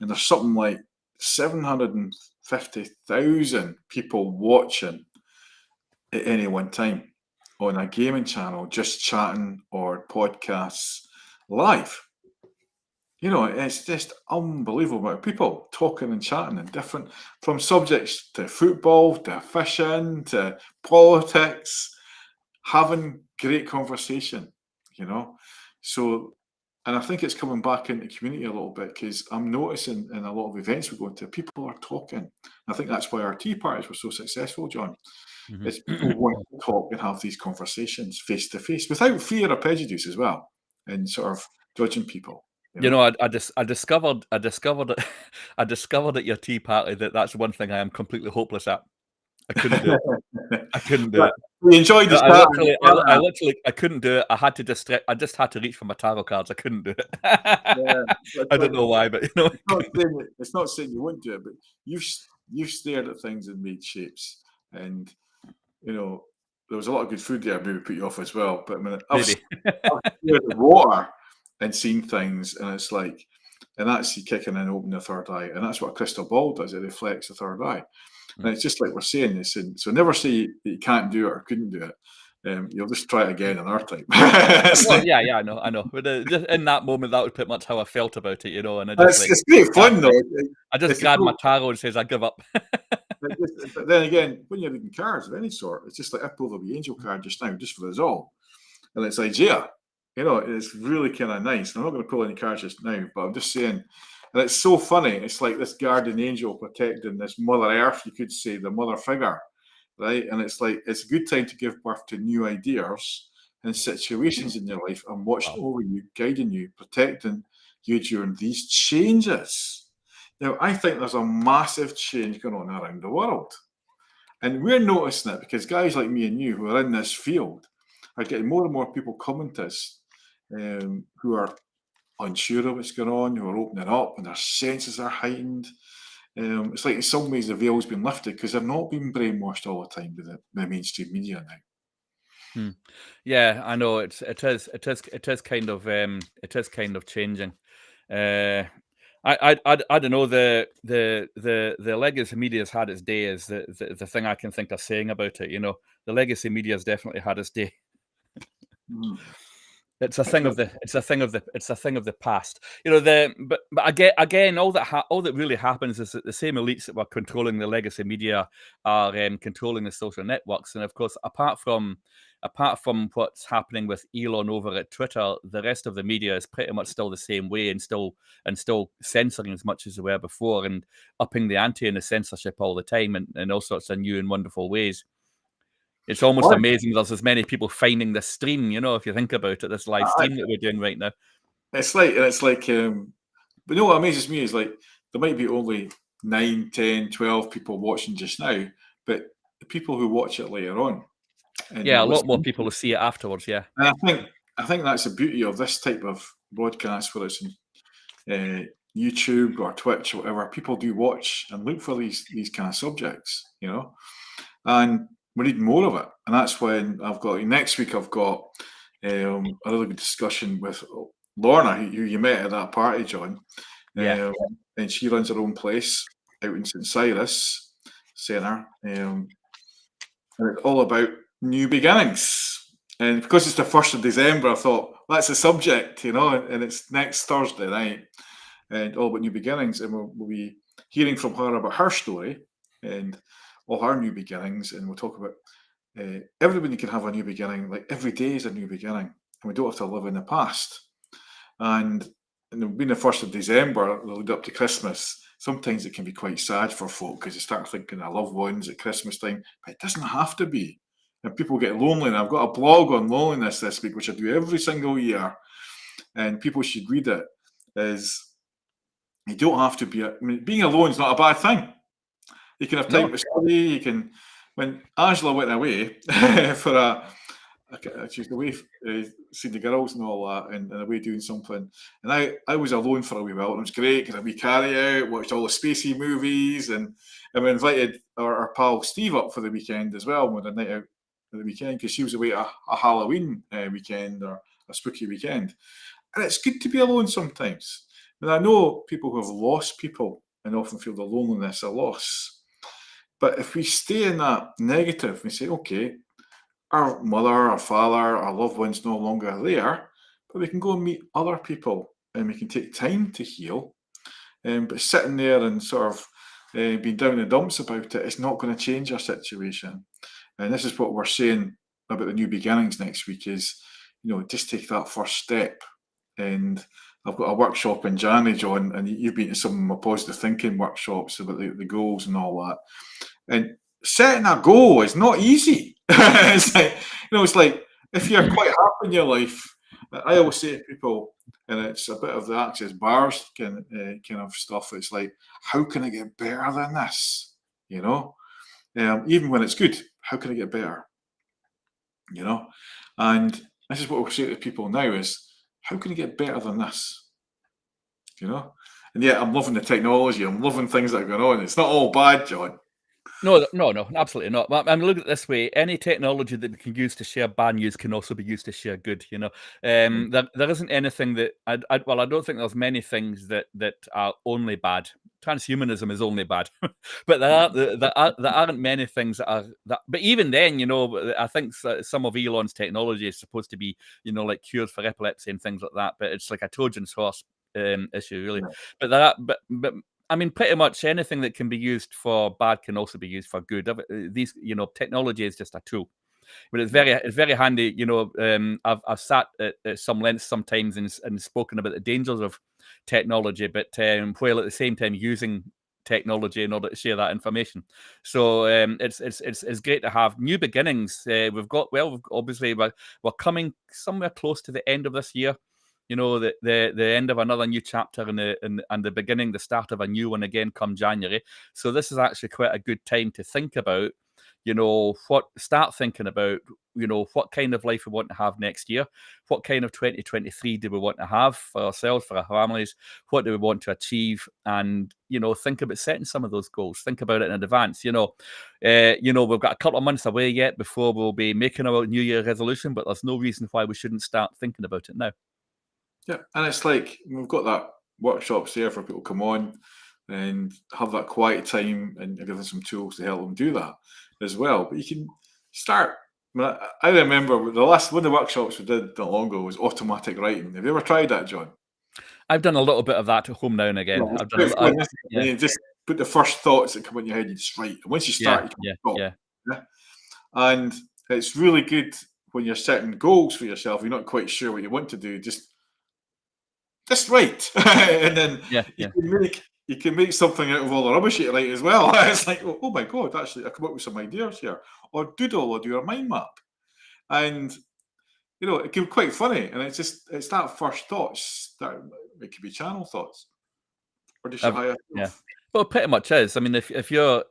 And there's something like 750,000 people watching at any one time on a gaming channel, just chatting or podcasts live. It's just unbelievable. People talking and chatting and different, from subjects to football, to fishing, to politics, having great conversation, So, and I think it's coming back into community a little bit because I'm noticing in a lot of events we go to, people are talking. I think that's why our tea parties were so successful, John. Mhm. It's people want to talk and have these conversations face to face without fear or prejudice as well, and sort of judging people. I discovered I discovered at your tea party that's one thing I am completely hopeless at. I couldn't do it. I couldn't do it. We enjoyed this. I couldn't do it. I had to I just had to reach for my tarot cards. I couldn't do it. Yeah, I don't know why, but it's not saying you won't do it, but you've stared at things and made shapes, and there was a lot of good food there. Maybe put you off as well, but I mean, I've stared at water and seen things, and it's like, and that's you kicking in, opening the third eye, and that's what a crystal ball does. It reflects the third eye. And it's just like we're saying this, and so never say that you can't do it or couldn't do it. You'll just try it again in our time. I know. But just in that moment, that was pretty much how I felt about it, And it's great fun, though. I just grabbed my tarot and says, "I give up." But then again, when you're reading cards of any sort, it's just like I pulled the angel card just now, just for us all, and it's Igea. It's really kind of nice. And I'm not going to pull any cards just now, but I'm just saying. And it's so funny. It's like this guardian angel protecting this Mother Earth, you could say, the mother figure, right? And it's like, it's a good time to give birth to new ideas and situations in your life and watching over you, guiding you, protecting you during these changes. Now, I think there's a massive change going on around the world. And we're noticing it because guys like me and you who are in this field are getting more and more people coming to us who are unsure of what's going on, who are opening up and their senses are heightened. It's like in some ways the veil's been lifted because they're not being brainwashed all the time with the mainstream media now. Yeah, I know it is kind of changing. I don't know, the legacy media has had its day is the thing I can think of saying about it. The legacy media has definitely had its day. It's a thing of the past, but again, all that really happens is that the same elites that were controlling the legacy media are controlling the social networks, and of course, apart from what's happening with Elon over at Twitter, the rest of the media is pretty much still the same way, and still censoring as much as they were before, and upping the ante in the censorship all the time, in all sorts of new and wonderful ways. It's almost amazing there's as many people finding this stream, if you think about it, this live stream that we're doing right now. It's like, but what amazes me is like, there might be only 9, 10, 12 people watching just now, but the people who watch it later on. And Yeah, a who lot more listen. people will see it afterwards. Yeah. And I think that's the beauty of this type of broadcast, whether it's in YouTube or Twitch or whatever. People do watch and look for these kind of subjects, you know, and we need more of it. And that's when I've got next week. I've got a really good discussion with Lorna, who you met at that party, John. Yeah. And she runs her own place out in St Cyrus Centre, and it's all about new beginnings. And because it's the 1st of December, I thought that's the subject, you know, and it's next Thursday night, and all about new beginnings. And we'll be hearing from her about her story and all her new beginnings. And we'll talk about everybody can have a new beginning. Like every day is a new beginning, and we don't have to live in the past. And being the 1st of December, the lead up to Christmas, sometimes it can be quite sad for folk because you start thinking of loved ones at Christmas time, but it doesn't have to be. And people get lonely. And I've got a blog on loneliness this week, which I do every single year, and people should read it. Is you don't have to be. I mean, being alone is not a bad thing. You can have time to study. You can. When Angela went away for she was away seeing the girls and all that, and away doing something, and I was alone for a wee while, and it was great because we carry out, watched all the spacey movies, and we invited our pal Steve up for the weekend as well. We had a night out for the weekend because she was away a Halloween weekend or a spooky weekend, and it's good to be alone sometimes. And I know people who have lost people and often feel the loneliness of loss, but if we stay in that negative, we say, okay, our mother, our father, our loved ones no longer there, but we can go and meet other people and we can take time to heal. But sitting there and sort of being down in the dumps about it, it's not going to change our situation. And this is what we're saying about the new beginnings next week is, you know, just take that first step. And I've got a workshop in January, John, and you've been to some of my positive thinking workshops about the goals and all that. And setting a goal is not easy. It's like, you know, it's like if you're quite happy in your life, I always say to people, and it's a bit of the Access Bars kind of stuff. It's like, how can I get better than this? You know, even when it's good, how can I get better? You know, and this is what we're saying to people now: is how can I get better than this? You know, and yeah, I'm loving the technology. I'm loving things that are going on. It's not all bad, John. No, absolutely not. I mean, look at it this way: any technology that we can use to share bad news can also be used to share good. You know, there isn't anything that I don't think there's many things that are only bad. Transhumanism is only bad, but there aren't many things that are that. But even then, you know, I think some of Elon's technology is supposed to be, you know, like cures for epilepsy and things like that. But it's like a Trojan horse issue, really. Yeah. But I mean, pretty much anything that can be used for bad can also be used for good. These, you know, technology is just a tool, but it's very handy. You know, I've sat at some length sometimes and spoken about the dangers of technology, but while at the same time using technology in order to share that information. So it's great to have new beginnings. Obviously we're coming somewhere close to the end of this year. You know, the end of another new chapter and the beginning, the start of a new one again come January. So this is actually quite a good time to think about, you know, start thinking about, you know, what kind of life we want to have next year. What kind of 2023 do we want to have for ourselves, for our families? What do we want to achieve? And, you know, think about setting some of those goals. Think about it in advance. You know, we've got a couple of months away yet before we'll be making our New Year resolution, but there's no reason why we shouldn't start thinking about it now. Yeah, and it's like we've got that workshops there for people to come on and have that quiet time and give them some tools to help them do that as well. But you can start. I remember the last one of the workshops we did not long ago was automatic writing. Have you ever tried that, John? I've done a little bit of that at home now and again. Yeah, I've done you just put the first thoughts that come in your head, you just write. And once you start, you can stop. And it's really good when you're setting goals for yourself. You're not quite sure what you want to do. Just write, and then you can make something out of all the rubbish you write as well. It's like, oh my God, actually, I come up with some ideas here, or doodle, or do a mind map, and you know, it can be quite funny. And it's that first thoughts that it could be channel thoughts, or just higher. Yeah, well, it pretty much is. I mean, if you're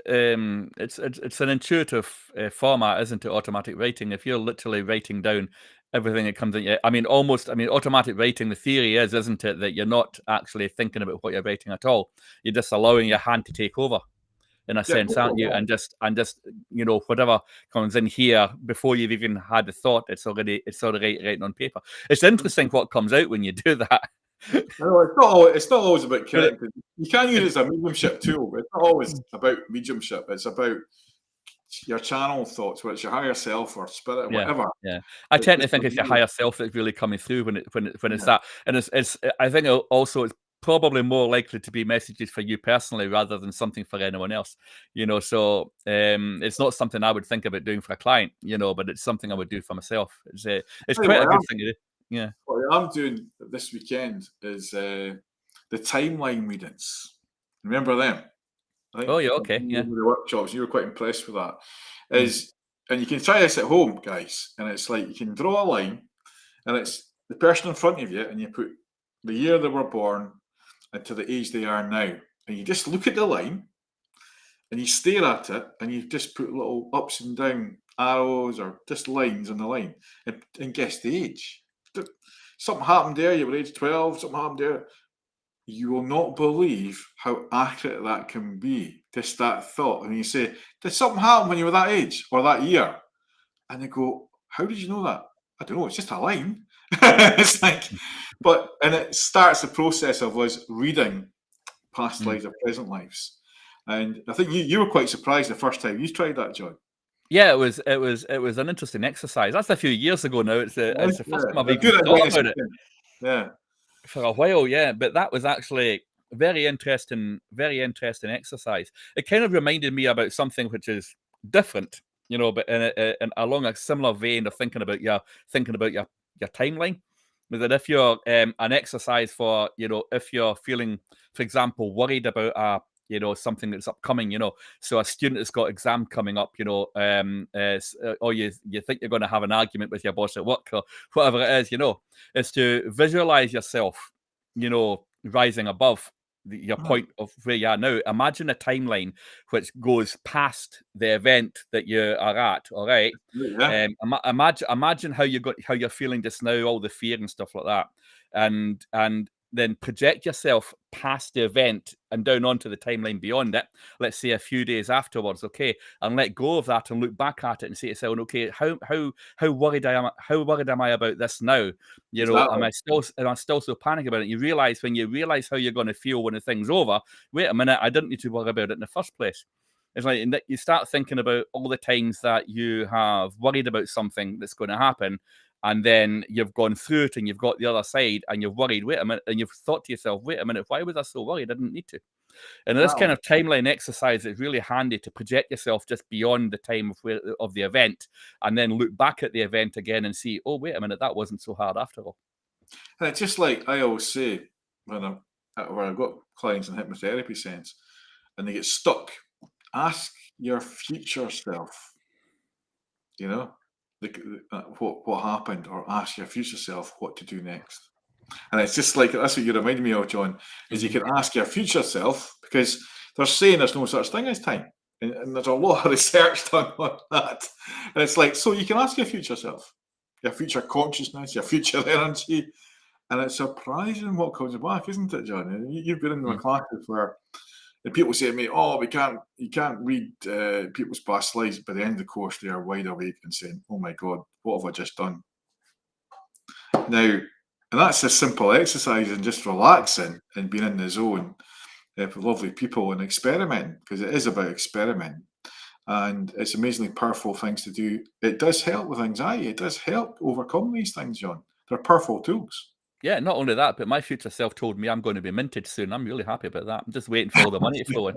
it's an intuitive format, isn't it? Automatic writing. If you're literally writing down everything that comes in, I mean, automatic writing. The theory is, isn't it, that you're not actually thinking about what you're writing at all. You're just allowing your hand to take over, in a sense, aren't you? And just whatever comes in here before you've even had the thought, it's already written on paper. It's interesting what comes out when you do that. No, it's not always about connecting. You can use it as a mediumship tool, but it's not always about mediumship. It's about your channel thoughts, whether it's your higher self or spirit, whatever. Yeah, I tend to think it's your higher self that's really coming through when it's that, and it's. I think also it's probably more likely to be messages for you personally rather than something for anyone else. So it's not something I would think about doing for a client. But it's something I would do for myself. It's quite a good thing to do. Yeah. What I'm doing this weekend is the timeline readings. Remember them? Oh yeah, okay, yeah. The workshops, you were quite impressed with that. And you can try this at home, guys. And it's like you can draw a line, and it's the person in front of you, and you put the year they were born and to the age they are now, and you just look at the line, and you stare at it, and you just put little ups and down arrows or just lines on the line, and guess the age. Something happened there. You were age 12. Something happened there. You will not believe how accurate that can be. Just that thought. And you say, did something happen when you were that age or that year? And they go, how did you know that? I don't know. It's just a line. It's like, and it starts the process of us reading past lives or present lives. And I think you were quite surprised the first time you tried that, John. Yeah, it was an interesting exercise. That's a few years ago now. It's the first time I've even thought about it. Yeah. For a while, yeah. But that was actually very interesting exercise. It kind of reminded me about something which is different, but in along a similar vein of thinking about your timeline. That if you're an exercise for, if you're feeling, for example, worried about something that's upcoming, so a student has got exam coming up, or you think you're going to have an argument with your boss at work or whatever it is, is to visualize yourself, rising above your point of where you are now. Imagine a timeline which goes past the event that you are at. All right. Yeah. Imagine how you're feeling just now, all the fear and stuff like that, and then project yourself past the event and down onto the timeline beyond it. Let's say a few days afterwards, okay, and let go of that and look back at it and say to yourself, okay, how worried am I about this now? Exactly. Am I still so panicked about it? You realize when you realize how you're going to feel when the thing's over. Wait a minute, I didn't need to worry about it in the first place. It's like you start thinking about all the times that you have worried about something that's going to happen. And then you've gone through it and you've got the other side and you've worried, wait a minute, and you've thought to yourself, wait a minute, why was I so worried? I didn't need to. And this kind of timeline exercise is really handy to project yourself just beyond the time of the event and then look back at the event again and see, oh, wait a minute, that wasn't so hard after all. And it's just like I always say when I've got clients in hypnotherapy sense and they get stuck, ask your future self, what happened, or ask your future self what to do next. And it's just like, that's what you reminded me of, John, is you can ask your future self, because they're saying there's no such thing as time. And there's a lot of research done on that. And it's like, so you can ask your future self, your future consciousness, your future energy. And it's surprising what comes back, isn't it, John? And you've been in my classes where and people say to me, "Oh, you can't read people's past lives." By the end of the course, they are wide awake and saying, "Oh my God, what have I just done?" Now, and that's a simple exercise and just relaxing and being in the zone with lovely people and experimenting, because it is about experimenting. And it's amazingly powerful things to do. It does help with anxiety. It does help overcome these things, John. They're powerful tools. Yeah, not only that, but my future self told me I'm going to be minted soon. I'm really happy about that. I'm just waiting for all the money to flow in.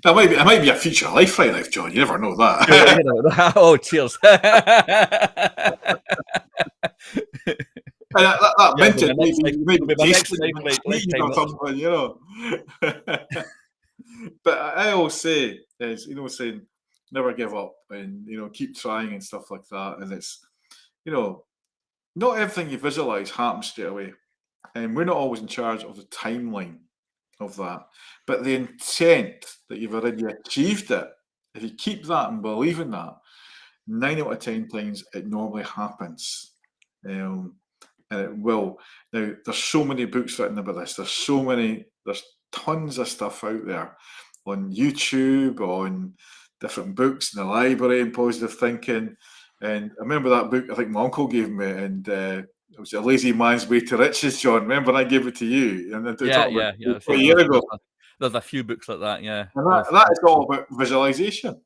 It might be a future life right life, John. You never know that. Oh, cheers. That minted maybe tasting or something, But I always say is, saying never give up and keep trying and stuff like that. And it's not everything you visualize happens straight away, and we're not always in charge of the timeline of that. But the intent that you've already achieved it, if you keep that and believe in that, 9 out of 10 times it normally happens. And it will. Now, there's so many books written about this. There's tons of stuff out there on YouTube, on different books in the library and positive thinking. And I remember that book I think my uncle gave me, and it was A Lazy Man's Way to Riches, John. Remember I gave it to you? And Yeah. A year ago. There's a few books like that, yeah. And that is all about visualization.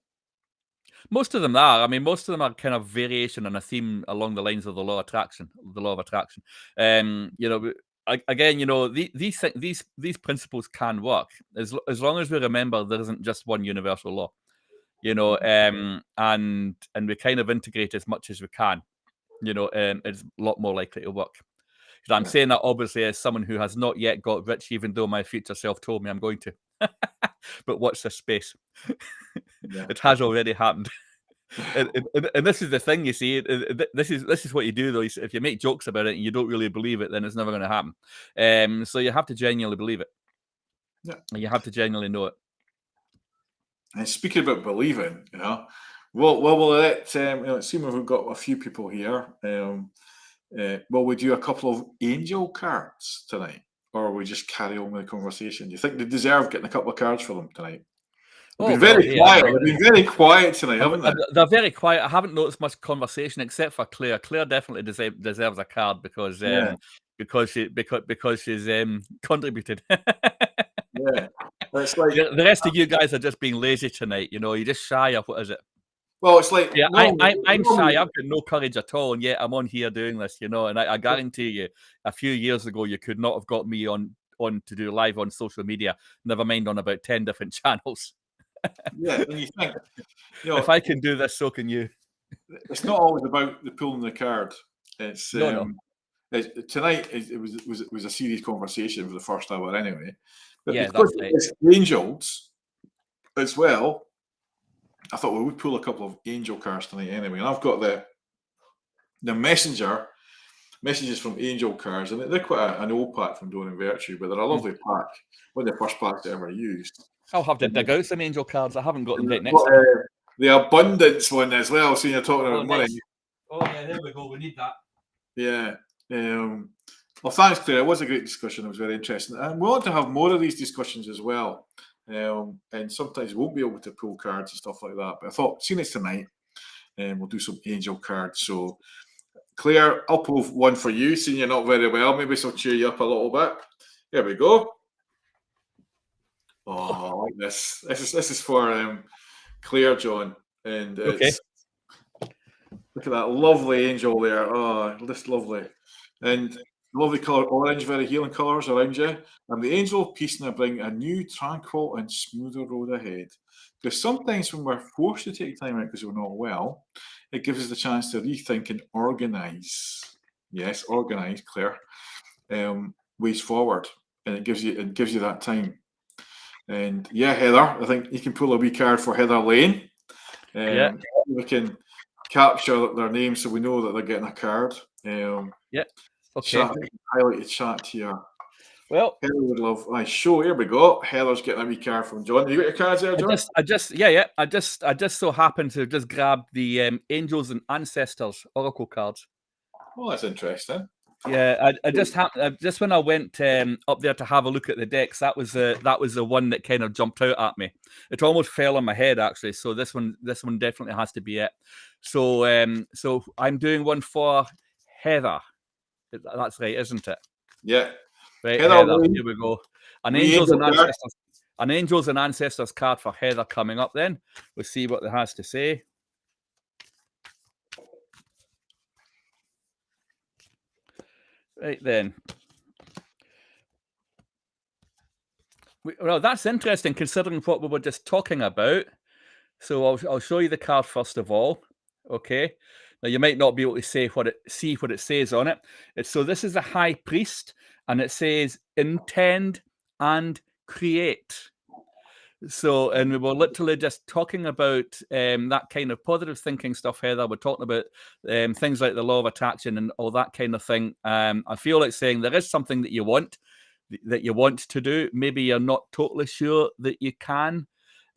Most of them are. I mean, most of them are kind of variation on a theme along the lines of the law of attraction. Again, these principles can work as long as we remember there isn't just one universal law. And we kind of integrate as much as we can. It's a lot more likely to work. I'm saying that obviously as someone who has not yet got rich, even though my future self told me I'm going to. But watch this space. It has already happened. And this is the thing, you see. This is what you do, though. If you make jokes about it and you don't really believe it, then it's never going to happen. So you have to genuinely believe it. Yeah. And you have to genuinely know it. And speaking about believing, we'll let see if we've got a few people here. Will we do a couple of angel cards tonight, or will we just carry on with the conversation? Do you think they deserve getting a couple of cards for them tonight? They've been very quiet. They've been very quiet tonight, haven't they? They're very quiet. I haven't noticed much conversation except for Claire. Claire definitely deserves a card because she's contributed. Yeah, it's like the rest of you guys are just being lazy tonight. You're just shy of what is it? Well, it's like I'm shy. I've got no courage at all, and yet I'm on here doing this. And I guarantee you, a few years ago, you could not have got me on to do live on social media. Never mind on about 10 different channels. Yeah, and you think, if I can do this, so can you. It's not always about the pulling the card. It's no. Tonight. It was a serious conversation for the first hour anyway. But yeah, because that's right. it's angels as well, I thought we would pull a couple of angel cards tonight anyway. And I've got the messages from angel cards, and they're quite an old pack from Dawn and Virtue, but they're a lovely pack. One of the first packs I ever used. I'll have to dig out some angel cards. I haven't got them right next to me. The abundance one as well. So you're talking about money. Nice. Oh yeah, there we go. We need that. Yeah. Well, thanks, Claire. It was a great discussion. It was very interesting, and we want to have more of these discussions as well. And sometimes we won't be able to pull cards and stuff like that. But I thought, seeing it tonight, we'll do some angel cards. So, Claire, I'll pull one for you. Seeing you're not very well, maybe this will cheer you up a little bit. Here we go. Oh, I like this. This is for Claire, John, and it's look at that lovely angel there. Oh, just lovely, and lovely colour orange, very healing colours around you. And the angel of peace now bring a new, tranquil, and smoother road ahead. Because sometimes when we're forced to take time out because we're not well, it gives us the chance to rethink and organise. Yes, organise, Claire. Ways forward, and it gives you that time. And yeah, Heather, I think you can pull a wee card for Heather Lane. We can capture their names so we know that they're getting a card. Okay. Highlighted chat here. Well, Heather would love. Show. Here we go. Heather's getting a wee card from John. You got your cards there, John? I just so happened to just grab the Angels and Ancestors Oracle cards. Oh, that's interesting. Yeah, I just happened. Just when I went up there to have a look at the decks, that was the one that kind of jumped out at me. It almost fell on my head actually. So this one definitely has to be it. So I'm doing one for Heather. That's right, isn't it? Yeah. Right, Heather. Here we go. An Angels and Ancestors card for Heather coming up. Then we'll see what it has to say. Right then. Well, that's interesting considering what we were just talking about. So I'll show you the card first of all. Okay. Now you might not be able to see what it says on it. So this is a High Priest, and it says intend and create. So, and we were literally just talking about that kind of positive thinking stuff, Heather. We're talking about things like the law of attraction and all that kind of thing. I feel like saying there is something that you want, that you want to do. Maybe you're not totally sure that you can.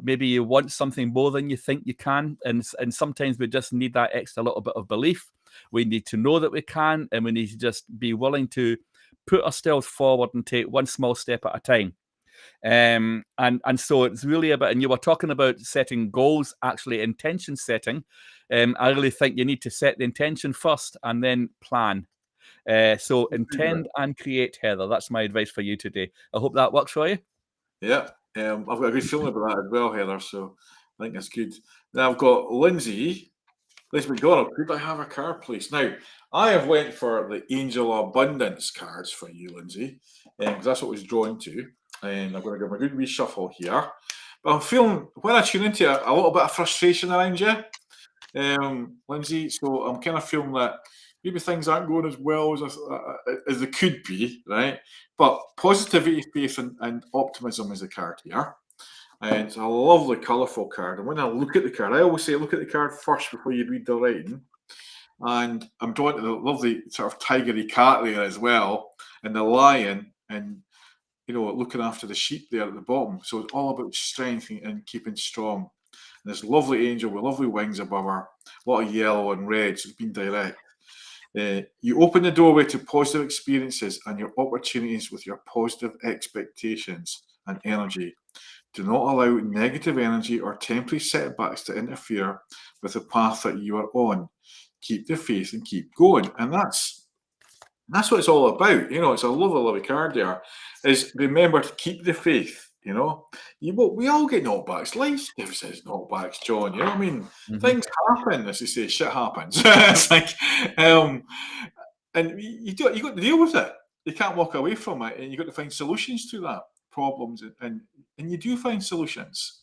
Maybe you want something more than you think you can. And sometimes we just need that extra little bit of belief. We need to know that we can, and we need to just be willing to put ourselves forward and take one small step at a time. And so it's really about, and you were talking about setting goals, actually intention setting. I really think you need to set the intention first and then plan. So intend and create, Heather. That's my advice for you today. I hope that works for you. Yeah, I've got a good feeling about that as well, Heather. So I think that's good. Now I've got Lindsay McDonald. Could I have a card, please? Now I have went for the Angel Abundance cards for you, Lindsay, because that's what I was drawn to. And I'm going to give them a good reshuffle here. But I'm feeling, when I tune into it, a little bit of frustration around you, Lindsay. So I'm kind of feeling that maybe things aren't going as well as they could be, right? But positivity, faith, and optimism is the card here. And it's a lovely, colourful card. And when I look at the card, I always say look at the card first before you read the writing. And I'm drawn to the lovely sort of tigery cat there as well, and the lion, and looking after the sheep there at the bottom. So it's all about strength and keeping strong. And this lovely angel with lovely wings above her, a lot of yellow and red, so it's been direct. You open the doorway to positive experiences and your opportunities with your positive expectations and energy. Do not allow negative energy or temporary setbacks to interfere with the path that you are on. Keep the faith and keep going. And that's what it's all about. It's a lovely card there. Is remember to keep the faith. We all get knockbacks. Life gives us knockbacks, John. I mean, things happen, as they say, shit happens. It's like, and you got to deal with it. You can't walk away from it, and you got to find solutions to that problems, and you do find solutions.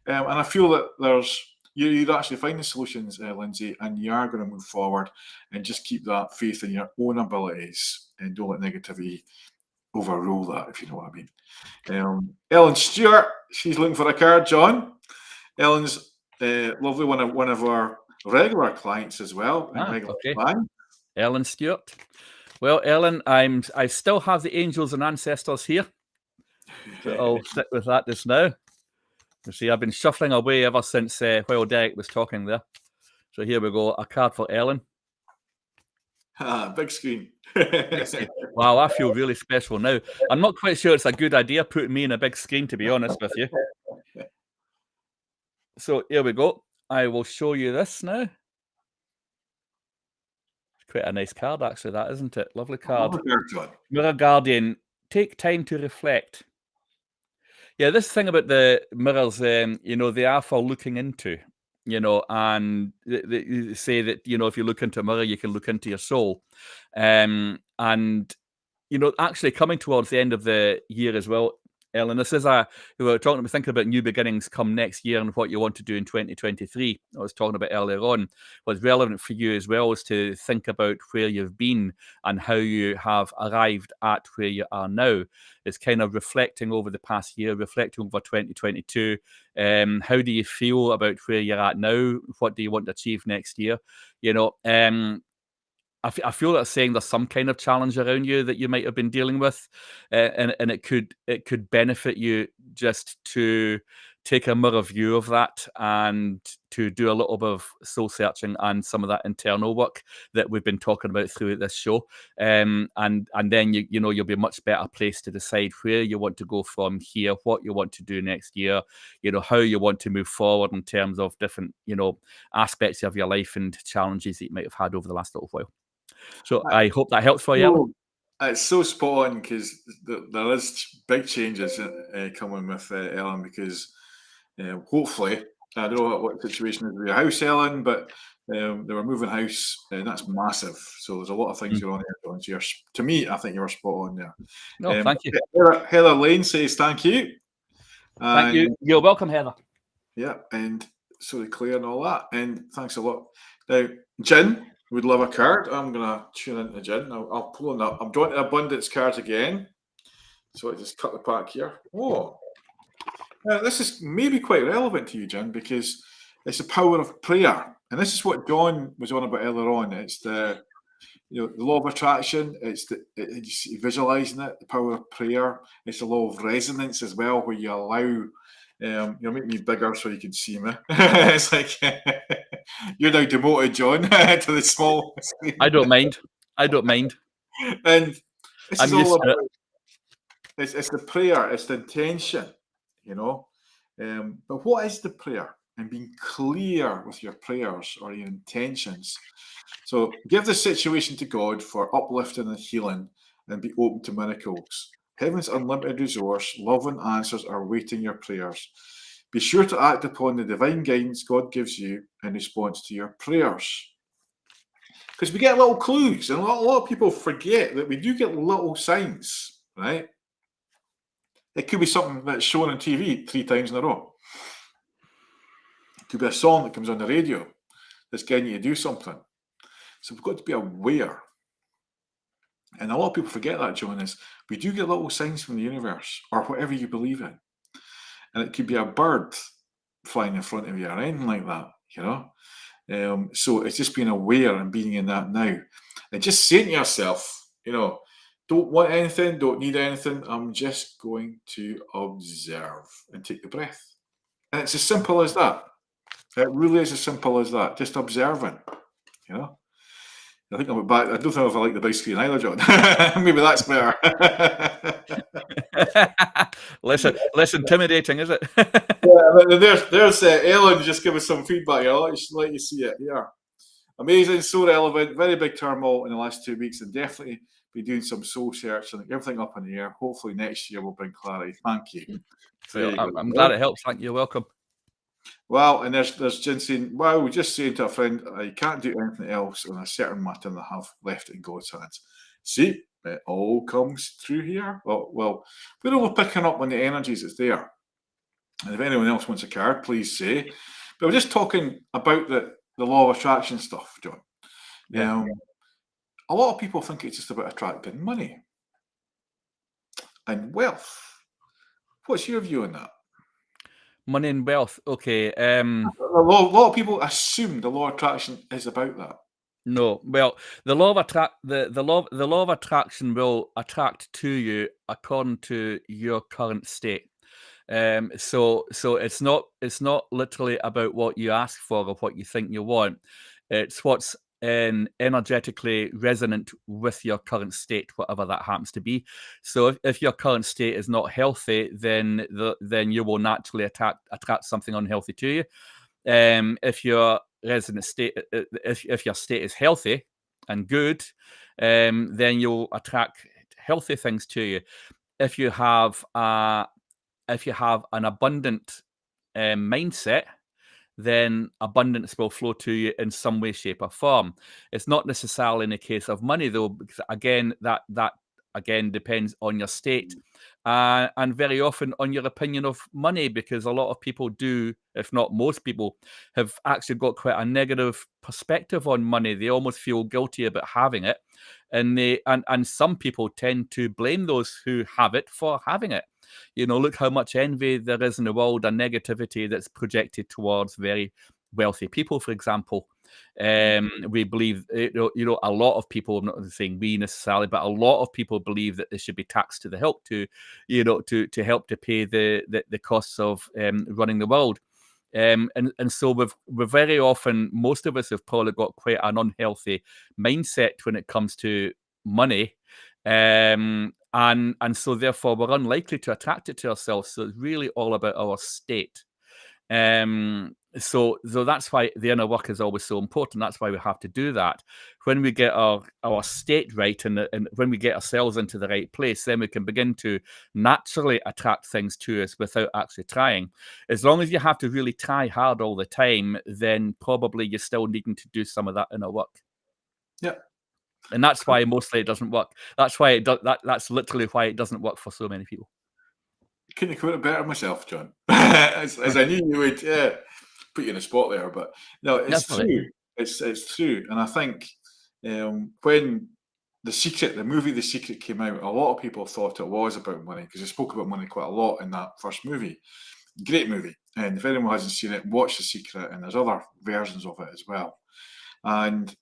And I feel that you'd actually find the solutions, Lindsay, and you are going to move forward and just keep that faith in your own abilities and don't let negativity overrule that, if you know what I mean. Ellen Stewart, she's looking for a card, John. Ellen's lovely, one of our regular clients as well. Okay. Ellen Stewart. Well, Ellen, I still have the angels and ancestors here. So I'll stick with that just now. You see, I've been shuffling away ever since while Derek was talking there. So here we go, a card for Ellen. Big screen. Wow, I feel really special now. I'm not quite sure it's a good idea putting me in a big screen, to be honest with you. So here we go. I will show you this now. It's quite a nice card, actually, that, isn't it? Lovely card. Mirror Guardian, take time to reflect. Yeah, this thing about the mirrors, they are for looking into. And they say that, if you look into a mirror, you can look into your soul. And, actually coming towards the end of the year as well, Ellen, this is we're thinking about new beginnings come next year and what you want to do in 2023. I was talking about earlier on. What's relevant for you as well is to think about where you've been and how you have arrived at where you are now. It's kind of reflecting over the past year, reflecting over 2022. How do you feel about where you're at now? What do you want to achieve next year? I feel like saying there's some kind of challenge around you that you might have been dealing with, and it could benefit you just to take a mirror view of that and to do a little bit of soul searching and some of that internal work that we've been talking about through this show, and then you'll be a much better place to decide where you want to go from here, what you want to do next year, how you want to move forward in terms of different aspects of your life and challenges that you might have had over the last little while. So I hope that helps for you, Ellen. It's so spot on because there is big changes coming with Ellen because hopefully, I don't know what the situation is with your house, Ellen, but they were moving house and that's massive. So there's a lot of things going on here, John. So to me, I think you're spot on there. No, thank you. Heather Lane says thank you. Thank you. You're welcome, Heather. Yeah, and so Claire and all that. And thanks a lot. Now, Jen would love a card. I'm going to tune into Jen. I'll pull on that. I'm drawing to abundance cards again. So I just cut the pack here. Oh, this is maybe quite relevant to you, Jen, because it's the power of prayer. And this is what John was on about earlier on. It's the the law of attraction. It's visualizing it, the power of prayer. It's the law of resonance as well, where you allow. You'll make me bigger so you can see me. It's like you're now demoted, John, to the small screen. I don't mind. I don't mind. And this I'm is used all to it. about. It's the prayer. It's the intention. But what is the prayer? And being clear with your prayers or your intentions. So give the situation to God for uplifting and healing, and be open to miracles. Heaven's unlimited resource, love and answers are waiting your prayers. Be sure to act upon the divine guidance God gives you in response to your prayers. Because we get little clues, and a lot of people forget that we do get little signs, right? It could be something that's shown on TV 3 times in a row. It could be a song that comes on the radio that's getting you to do something. So we've got to be aware. And a lot of people forget that, John, is we do get little signs from the universe or whatever you believe in. And it could be a bird flying in front of you or anything like that, So it's just being aware and being in that now. And just saying to yourself, don't want anything, don't need anything. I'm just going to observe and take the breath. And it's as simple as that. It really is as simple as that. Just observing, I think I'm back. I don't know if I like the big screen either, John. Maybe that's better. less intimidating, is it? There's Ellen just give us some feedback. I'll let you see it here. Amazing, so relevant, very big turmoil in the last 2 weeks, and definitely be doing some soul searching, everything up in the air. Hopefully next year will bring clarity. Thank you. So I'm glad it helps. Thank you. You're welcome. Well, and there's Jen saying, wow, we just saying to a friend, I can't do anything else on a certain matter and I have left in God's hands. See, it all comes through here. Well, we're all picking up on the energies that's there. And if anyone else wants a card, please say. But we're just talking about the law of attraction stuff, John. Yeah. A lot of people think it's just about attracting money and wealth. What's your view on that? Money and wealth. Okay. A lot of people assume the law of attraction is about that. No. Well, the law of attraction will attract to you according to your current state. So it's not literally about what you ask for or what you think you want. It's what's energetically resonant with your current state, whatever that happens to be. So if your current state is not healthy, then you will naturally attract something unhealthy to you. If your resonant state, if your state is healthy and good, then you'll attract healthy things to you. If you have an abundant mindset, then abundance will flow to you in some way, shape, or form. It's not necessarily in the case of money, though, because again, that again depends on your state and very often on your opinion of money, because a lot of people do, if not most people, have actually got quite a negative perspective on money. They almost feel guilty about having it, and some people tend to blame those who have it for having it. Look how much envy there is in the world and negativity that's projected towards very wealthy people, for example. We believe, a lot of people, I'm not saying we necessarily, but a lot of people believe that they should be taxed to the hilt to help to pay the costs of running the world. And so we're very often, most of us have probably got quite an unhealthy mindset when it comes to money. And so therefore we're unlikely to attract it to ourselves. So it's really all about our state. So that's why the inner work is always so important. That's why we have to do that. When we get our state right and when we get ourselves into the right place, then we can begin to naturally attract things to us without actually trying. As long as you have to really try hard all the time, then probably you're still needing to do some of that inner work. Yeah. And that's why mostly it doesn't work. That's why that's literally why it doesn't work for so many people. Couldn't have put it better myself, John. as I knew you would put you in a spot there, but no, it's true. It's true, and I think when the movie The Secret came out, a lot of people thought it was about money because it spoke about money quite a lot in that first movie. Great movie, and if anyone hasn't seen it, watch The Secret, and there's other versions of it as well. And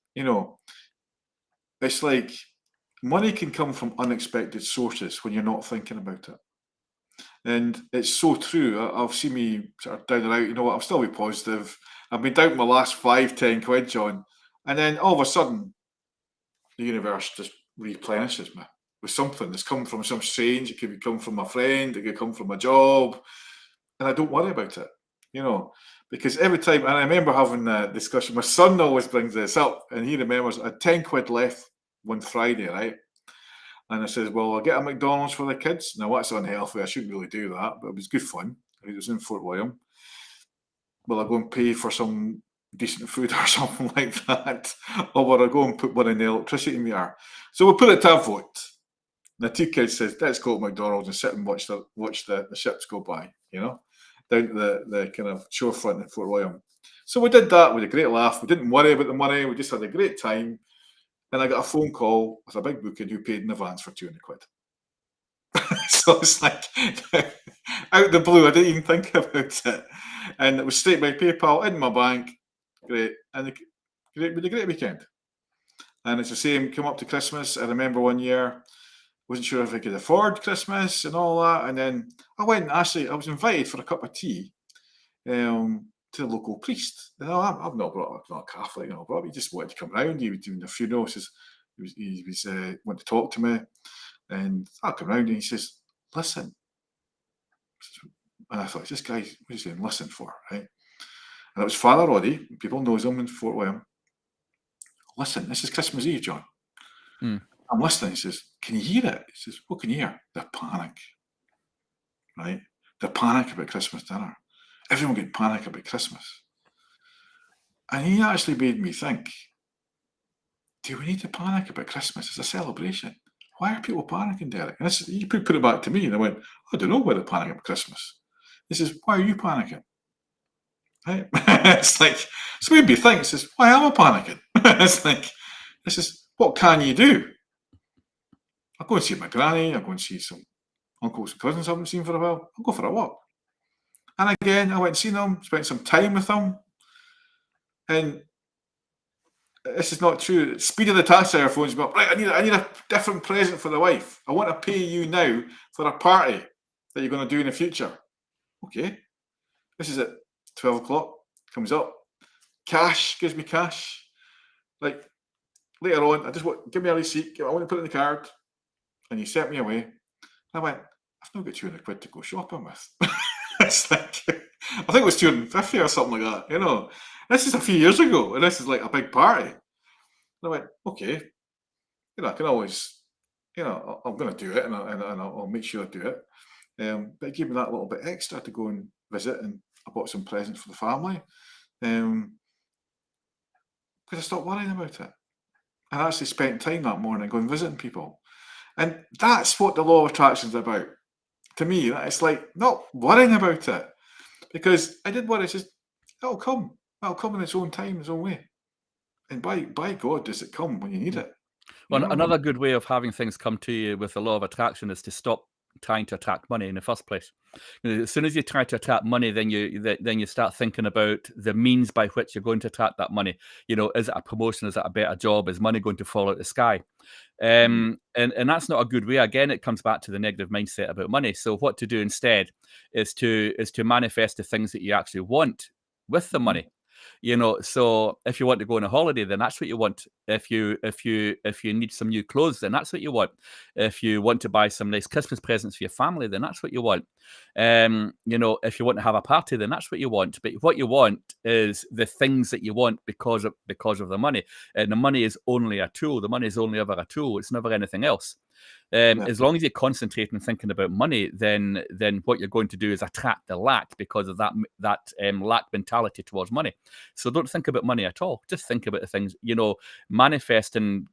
it's like money can come from unexpected sources when you're not thinking about it. And it's so true. I've seen me sort of down and out. You know what? I'll still be positive. I've been down my last 5, 10 quid, John. And then all of a sudden, the universe just replenishes me with something that's come from some strange. It could come from a friend. It could come from a job. And I don't worry about it, you know, because every time, and I remember having a discussion, my son always brings this up, and he remembers I had 10 quid left one Friday, right? And I says, well, I'll get a McDonald's for the kids. Now, that's unhealthy. I shouldn't really do that, but it was good fun. It was in Fort William. Will I go and pay for some decent food or something like that? Or will I go and put one in the electricity meter? So we put it to a vote. The two kids says, let's go to McDonald's and sit and watch the ships go by, you know, down to the kind of shorefront in Fort William. So we did that with a great laugh. We didn't worry about the money. We just had a great time. And I got a phone call with a big booking who paid in advance for 200 quid. So it's like out the blue. I didn't even think about it, and it was straight by PayPal in my bank. Great, and great with a great weekend. And it's the same. Come up to Christmas. I remember one year, wasn't sure if I could afford Christmas and all that, and then I went. And actually, I was invited for a cup of tea to the local priest. You know, I'm not brought up, not Catholic, you know, but he just wanted to come round. He was doing a funeral. He was wanted to talk to me, and I come round and he says, "Listen." And I thought, this guy, what are you saying, listen for, right? And it was Father Roddy, people knows him in Fort William. Listen, this is Christmas Eve, John. I'm listening. He says, can you hear it? He says, what can you hear? The panic, right? The panic about Christmas dinner. Everyone get panic about Christmas. And he actually made me think, do we need to panic about Christmas? It's a celebration. Why are people panicking, Derek? And he put it back to me, and I went, I don't know why they're panicking about Christmas. He says, why are you panicking? Right? It's like, so maybe think, he says, why am I panicking? It's like, this is, what can you do? I'll go and see my granny, I'll go and see some uncles and cousins I haven't seen for a while. I'll go for a walk. And again, I went and seen them, spent some time with them. And this is not true. Speed of the taxi phones me up. Right, I need a different present for the wife. I want to pay you now for a party that you're going to do in the future. Okay. This is at 12 o'clock. Comes up. Cash, gives me cash. Like later on, I just want, give me a receipt. I want to put it in the card. And he sent me away. I went, I've not got 200 quid to go shopping with. It's like, I think it was 250 or something like that, you know. This is a few years ago, and this is like a big party. And I went, okay, you know, I can always, you know, I'm going to do it, and I'll make sure I do it. But it gave me that little bit extra to go and visit, and I bought some presents for the family. Because I stopped worrying about it. I actually spent time that morning going visiting people. And that's what the law of attraction is about. To me, it's like not worrying about it. Because I did worry, it's just, it'll come. It'll come in its own time, its own way. And by God, does it come when you need it. Well, another good way of having things come to you with the law of attraction is to stop trying to attract money in the first place. You know, as soon as you try to attract money, then you start thinking about the means by which you're going to attract that money. You know, is it a promotion? Is it a better job? Is money going to fall out of the sky? And that's not a good way. Again, it comes back to the negative mindset about money. So what to do instead is to manifest the things that you actually want with the money. You know, so if you want to go on a holiday, then that's what you want. If you need some new clothes, then that's what you want. If you want to buy some nice Christmas presents for your family, then that's what you want. You know, if you want to have a party, then that's what you want. But what you want is the things that you want because of the money. And the money is only a tool. The money is only ever a tool. It's never anything else. As long as you concentrate on thinking about money, then what you're going to do is attract the lack because of that lack mentality towards money. So don't think about money at all. Just think about the things, you know, manifest and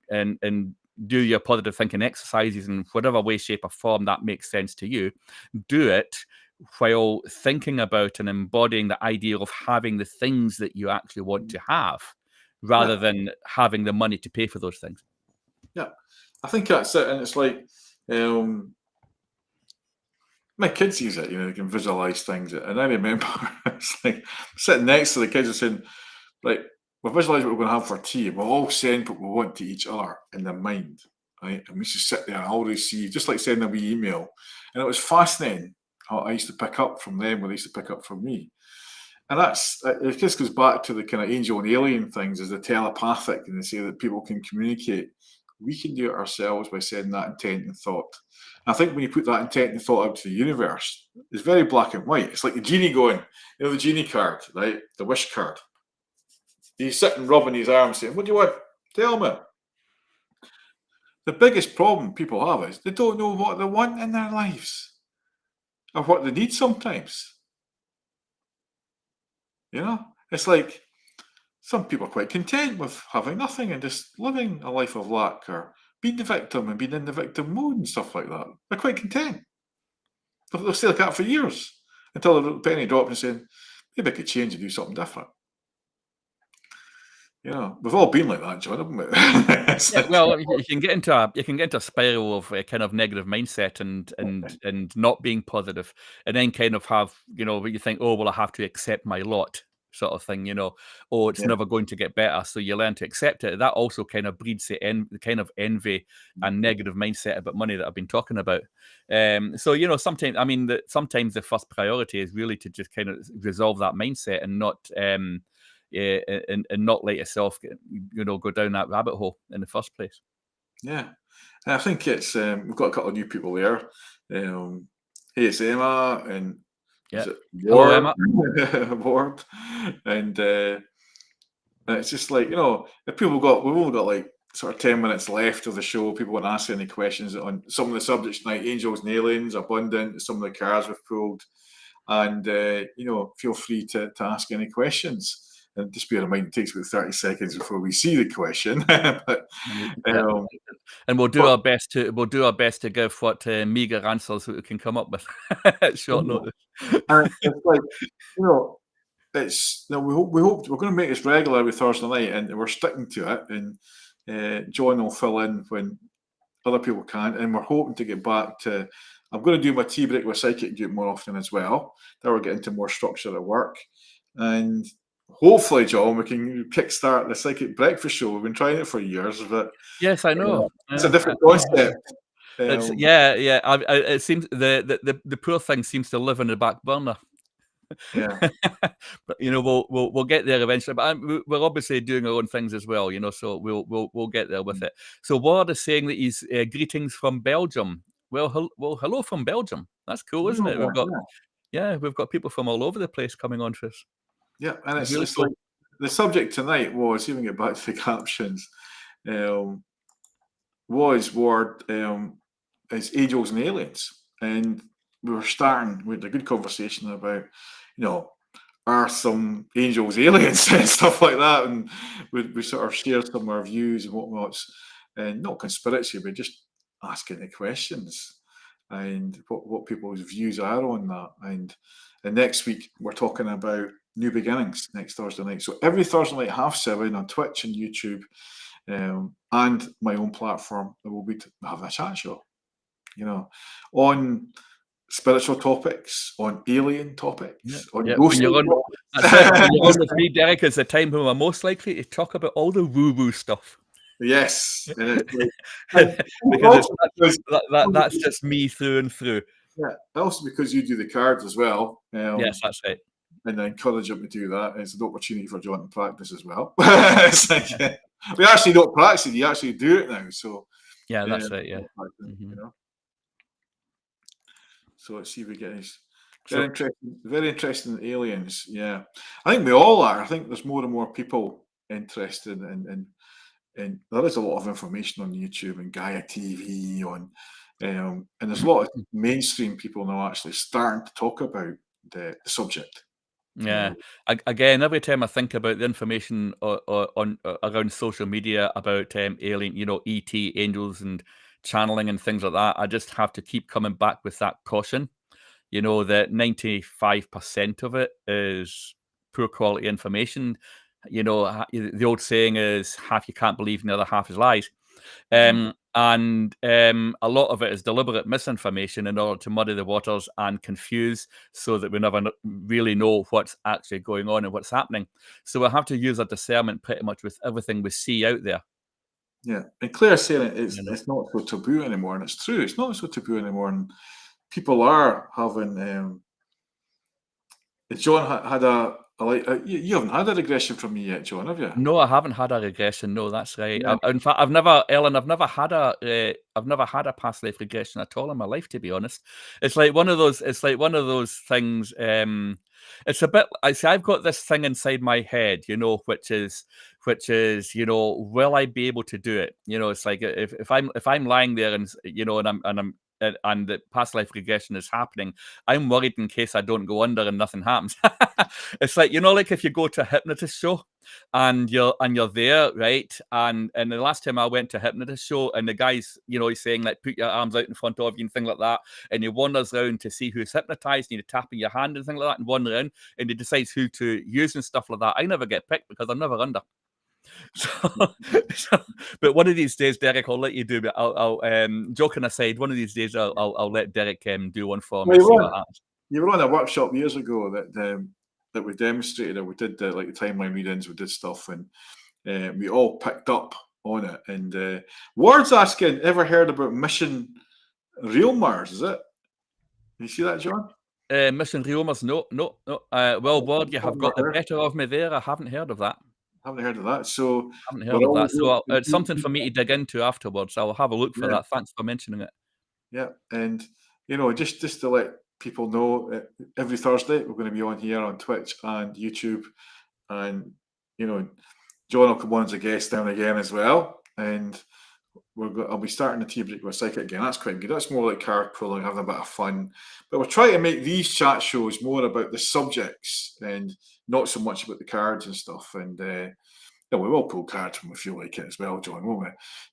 do your positive thinking exercises in whatever way, shape, or form that makes sense to you. Do it while thinking about and embodying the idea of having the things that you actually want to have, rather than having the money to pay for those things. Yeah, I think that's it. And it's like, my kids use it, you know, they can visualize things. And I remember it's like sitting next to the kids and saying, like, we'll visualize what we're going to have for tea. We'll all send what we want to each other in their mind, right? And we should sit there and all receive, just like sending a wee email. And it was fascinating how I used to pick up from them, what they used to pick up from me. And it just goes back to the kind of angel and alien things, as the telepathic, and they say that people can communicate. We can do it ourselves by sending that intent and thought. And I think when you put that intent and thought out to the universe, it's very black and white. It's like the genie going, the genie card, right? The wish card. He's sitting rubbing his arm saying, what do you want? Tell me. The biggest problem people have is they don't know what they want in their lives or what they need sometimes. It's like some people are quite content with having nothing and just living a life of lack, or being the victim and being in the victim mode and stuff like that. They're quite content. They'll stay like that for years until the penny drops and saying, maybe I could change and do something different. We've all been like that, John, haven't we? Well, you can get into a spiral of kind of negative mindset and not being positive, and then kind of have where you think, oh well, I have to accept my lot, sort of thing. Oh, it's never going to get better, so you learn to accept it. That also kind of breeds the kind of envy and negative mindset about money that I've been talking about. So sometimes the first priority is really to just kind of resolve that mindset and not and not let yourself go down that rabbit hole in the first place. Yeah, and I think it's we've got a couple of new people there. Hey, it's Emma and Hello, Emma. Ward, and it's just like if we've only got like sort of 10 minutes left of the show. People want to ask any questions on some of the subjects tonight: angels and aliens, abundant, some of the cards we've pulled, and feel free to ask any questions. And just bear in mind, it takes about 30 seconds before we see the question. And we'll do our best to give what meager answers that we can come up with at short notice. And it's like we hope we're going to make this regular every Thursday night, and we're sticking to it. And John will fill in when other people can't, and we're hoping to get back to. I'm going to do my tea break with Psychic Duke more often as well. Then we're getting to more structure at work, and hopefully, John, we can kickstart the Psychic Breakfast Show. We've been trying it for years, but yes, I know it's a different concept. It seems the poor thing seems to live in the back burner. Yeah, but we'll get there eventually. But we're obviously doing our own things as well, so we'll get there with it. So Ward is saying that he's greetings from Belgium. Well, hello from Belgium. That's cool, isn't it? We've got people from all over the place coming on to us. Yeah, and it's really cool. Like the subject tonight was, even get back to the captions, was Ward is angels and aliens, and we had a good conversation about, are some angels aliens and stuff like that, and we sort of shared some of our views and whatnots, and not conspiracy, but just asking the questions and what people's views are on that. And next week we're talking about new beginnings next Thursday night. So every Thursday night, 7:30 on Twitch and YouTube, and my own platform, there will be having a chat show, on spiritual topics, on alien topics, on ghost. When you're on with me, Derek, is the time when we're most likely to talk about all the woo-woo stuff. Yes, because that's just me through and through. Yeah, also because you do the cards as well. Yes, that's right. And I encourage him to do that. It's an opportunity for John to practice as well. It's like, we actually don't practice it; you actually do it now. So yeah, that's right. Yeah. So let's see if we get this. Very interesting aliens. Yeah, I think we all are. I think there's more and more people interested in and there is a lot of information on YouTube and Gaia TV and there's a lot of mainstream people now actually starting to talk about the subject. Yeah. Again, every time I think about the information on around social media about alien, ET, angels, and channeling and things like that, I just have to keep coming back with that caution. That 95% of it is poor quality information. The old saying is half you can't believe and the other half is lies. And a lot of it is deliberate misinformation in order to muddy the waters and confuse, so that we never really know what's actually going on and what's happening. So we have to use our discernment pretty much with everything we see out there. Yeah, and Claire's saying it's You know. it's not so taboo anymore, and it's true. It's not so taboo anymore, and people are having. John had you haven't had a regression from me yet, John, have you? No, I haven't had a regression. No, that's right. Yeah. In fact, I've never had a past life regression at all in my life, to be honest. It's like one of those. It's like one of those things. It's a bit. I see. I've got this thing inside my head, which is, will I be able to do it? It's like if I'm lying there and and the past life regression is happening, I'm worried in case I don't go under and nothing happens. It's like, like if you go to a hypnotist show and you're there, right? And the last time I went to a hypnotist show, and the guy's, he's saying, like, put your arms out in front of you and things like that, and he wanders around to see who's hypnotized, and you're tapping your hand and things like that, and wander around, and he decides who to use and stuff like that. I never get picked because I'm never under. But one of these days, Derek, I'll let you do. But I'll joking aside, one of these days I'll let Derek do one for me. You were on a workshop years ago that we demonstrated, or we did like the timeline readings, we did stuff, and we all picked up on it. And Ward's asking, ever heard about Mission Real Mars? Is it? You see that, John? Mission Real Mars? No. Well, Ward, you have got the better of me there. I haven't heard of that. Haven't heard of that. So I haven't heard of that. So it's something for me to dig into afterwards. I'll have a look for that. Thanks for mentioning it. Yeah, and just to let people know, every Thursday we're going to be on here on Twitch and YouTube, and John will come on as a guest down again as well, and I'll be starting the tea break with Psychic again. That's quite good. That's more like card pulling, having a bit of fun. But we're trying to make these chat shows more about the subjects and not so much about the cards and stuff. And we will pull cards when we feel like it as well, John, won't we?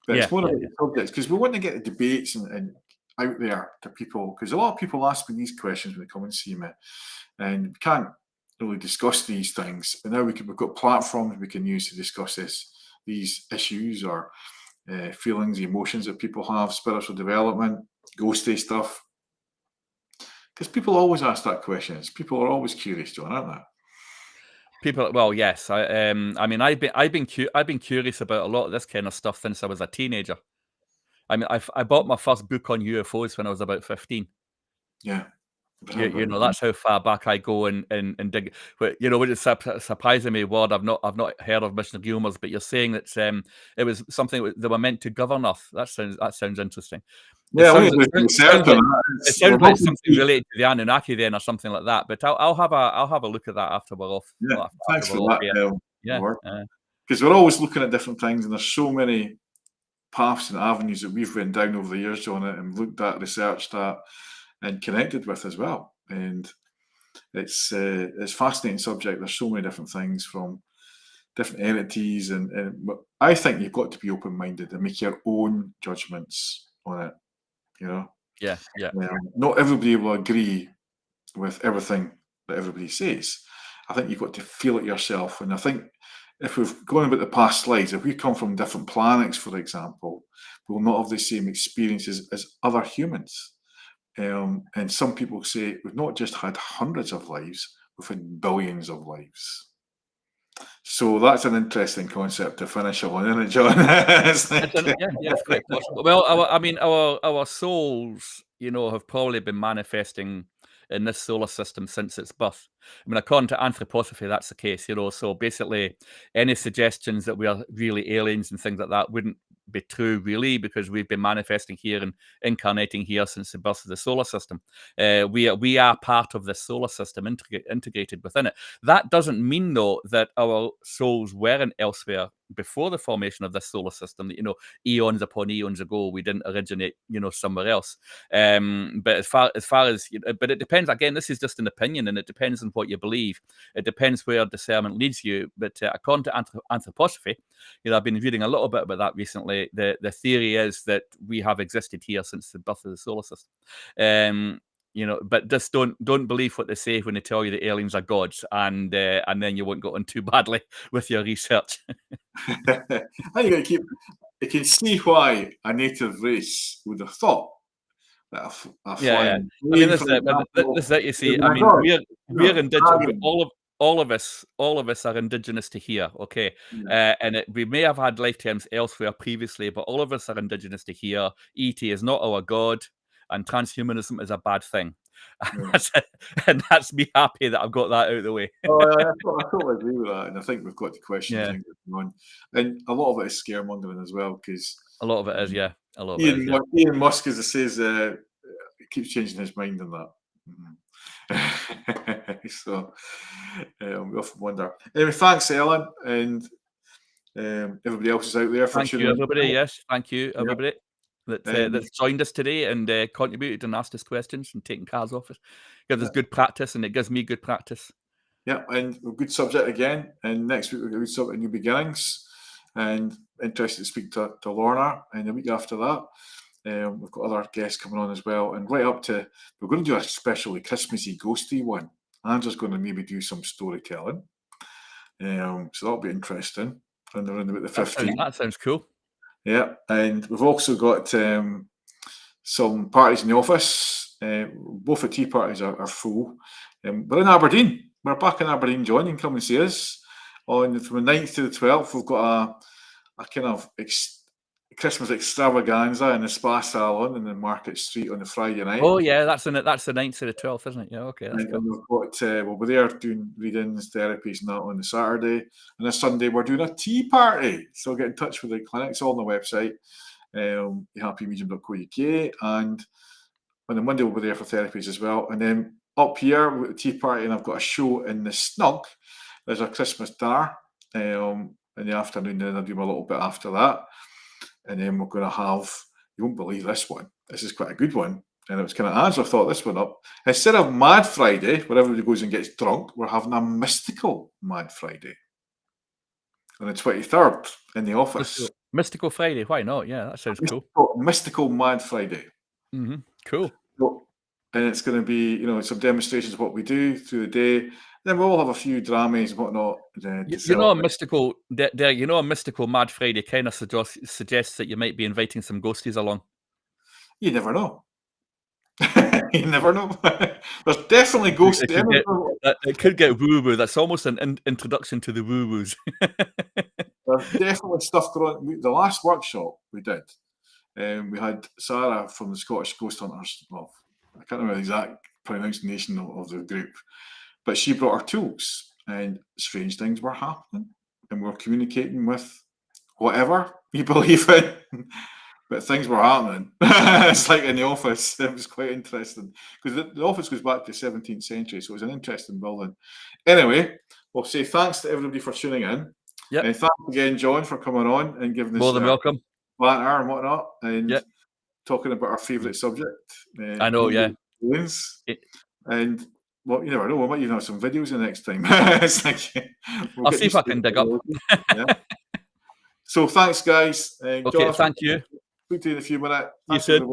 But it's more about the subjects, because we want to get the debates and out there to people, because a lot of people ask me these questions when they come and see me, and we can't really discuss these things. But now we've got platforms we can use to discuss these issues, or feelings, emotions that people have, spiritual development, ghosty stuff. Because people always ask that question. People are always curious, John, aren't they? People, well, yes. I mean, I've been curious about a lot of this kind of stuff since I was a teenager. I mean, I bought my first book on UFOs when I was about 15. Yeah. That's how far back I go and dig. But what is surprising me, Ward, I've not heard of Mission Real Mars, but you're saying that it was something that were meant to govern us. That sounds interesting. Yeah, it sounds like something related to the Anunnaki then, or something like that. But I'll have a look at that after we're off. Yeah, thanks for that. Yeah, because we're always looking at different things, and there's so many paths and avenues that we've written down over the years, John, and looked at, researched at, and connected with as well. And it's a fascinating subject. There's so many different things from different entities, and I think you've got to be open-minded and make your own judgments on it. Yeah. Not everybody will agree with everything that everybody says. I think you've got to feel it yourself. And I think if we've gone about the past slides, if we come from different planets, for example, we will not have the same experiences as other humans. And some people say we've not just had hundreds of lives, we've had billions of lives. So that's an interesting concept to finish on, isn't it, John? It's quite possible. Well, our souls, have probably been manifesting in this solar system since its birth. I mean, according to anthroposophy, that's the case. So basically, any suggestions that we are really aliens and things like that wouldn't be true, really, because we've been manifesting here and incarnating here since the birth of the solar system. We are part of the solar system, integrated within it. That doesn't mean, though, that our souls weren't elsewhere before the formation of this solar system. That eons upon eons ago, we didn't originate, somewhere else. But as far as, but it depends. Again, this is just an opinion, and it depends on what you believe. It depends where discernment leads you. But according to anthroposophy, I've been reading a little bit about that recently. The theory is that we have existed here since the birth of the solar system. But just don't believe what they say when they tell you the aliens are gods, and then you won't go on too badly with your research. I think you got to you can see why a native race would have thought that a Yeah, yeah. flying I mean, plane, this for is it. example, This is it. You would see, have I been a mean, god. we're indigenous. Dragon. All of us are indigenous to here. Okay, Yeah. and we may have had lifetimes elsewhere previously, but all of us are indigenous to here. ET is not our god, and transhumanism is a bad thing. Yeah. And that's me happy that I've got that out of the way. I totally agree with that, and I think we've got to question Yeah. things that go on, and a lot of it is scaremongering as well, because A lot of it is, yeah. A lot of it is, yeah. Elon Musk, as it says, keeps changing his mind on that. So we often wonder. Anyway, thanks, Ellen, and everybody else is out there for Thank you, tuning in. everybody. Yes, thank you, Yeah. everybody that's joined us today and contributed and asked us questions and taken cards off us. Gives us good practice, and it gives me good practice. Yeah, and a good subject again. And next week we've got a good subject, New Beginnings, and interested to speak to Lorna. And the week after that, we've got other guests coming on as well. And right up to, we're going to do a especially Christmassy, ghosty one. Andrew's going to maybe do some storytelling. So that'll be interesting. And around about the 15th. That sounds cool. Yeah, and we've also got some parties in the office. Both the tea parties are full. We're in Aberdeen. We're back in Aberdeen, John. You can come and see us. From the 9th to the 12th, we've got a kind of Christmas extravaganza in the Spa Salon in the Market Street on the Friday night. Oh yeah, that's the 9th to the 12th, isn't it? Yeah, okay, that's cool. And we've got, we'll be there doing readings, therapies and that on the Saturday. And this Sunday we're doing a tea party. So get in touch with the clinics, all on the website, thehappymedium.co.uk. And on the Monday we'll be there for therapies as well. And then up here with the tea party, and I've got a show in the Snug. There's a Christmas dinner in the afternoon, and I'll do a little bit after that. And then we're going to have, you won't believe this one. This is quite a good one. And it was kind of, Angela thought this one up. Instead of Mad Friday, where everybody goes and gets drunk, we're having a mystical Mad Friday on the 23rd in the office. Mystical Friday, why not? Yeah, that sounds cool. Mystical Mad Friday. Mm-hmm. Cool. And it's going to be, some demonstrations of what we do through the day. Then we'll all have a few dramas and whatnot. A mystical Mad Friday kind of suggests that you might be inviting some ghosties along. You never know. You never know. There's definitely ghosts. It could get woo-woo. That's almost an introduction to the woo-woos. There's definitely stuff going on. The last workshop we did, we had Sarah from the Scottish Ghost Hunters. Well, I can't remember the exact pronunciation of the group, but she brought her tools, and strange things were happening, and we were communicating with whatever you believe in. But things were happening. It's like in the office. It was quite interesting because the office goes back to the 17th century, so it was an interesting building. Anyway, we'll say thanks to everybody for tuning in. Yeah. And thanks again, John, for coming on and giving us more than welcome banter and whatnot, and talking about our favourite subject. I know, yeah. And well, you never know. We might even have some videos the next time. It's like I'll see if I can dig up. Yeah. So thanks, guys. Okay, thank you. Speak to you in a few minutes. You should.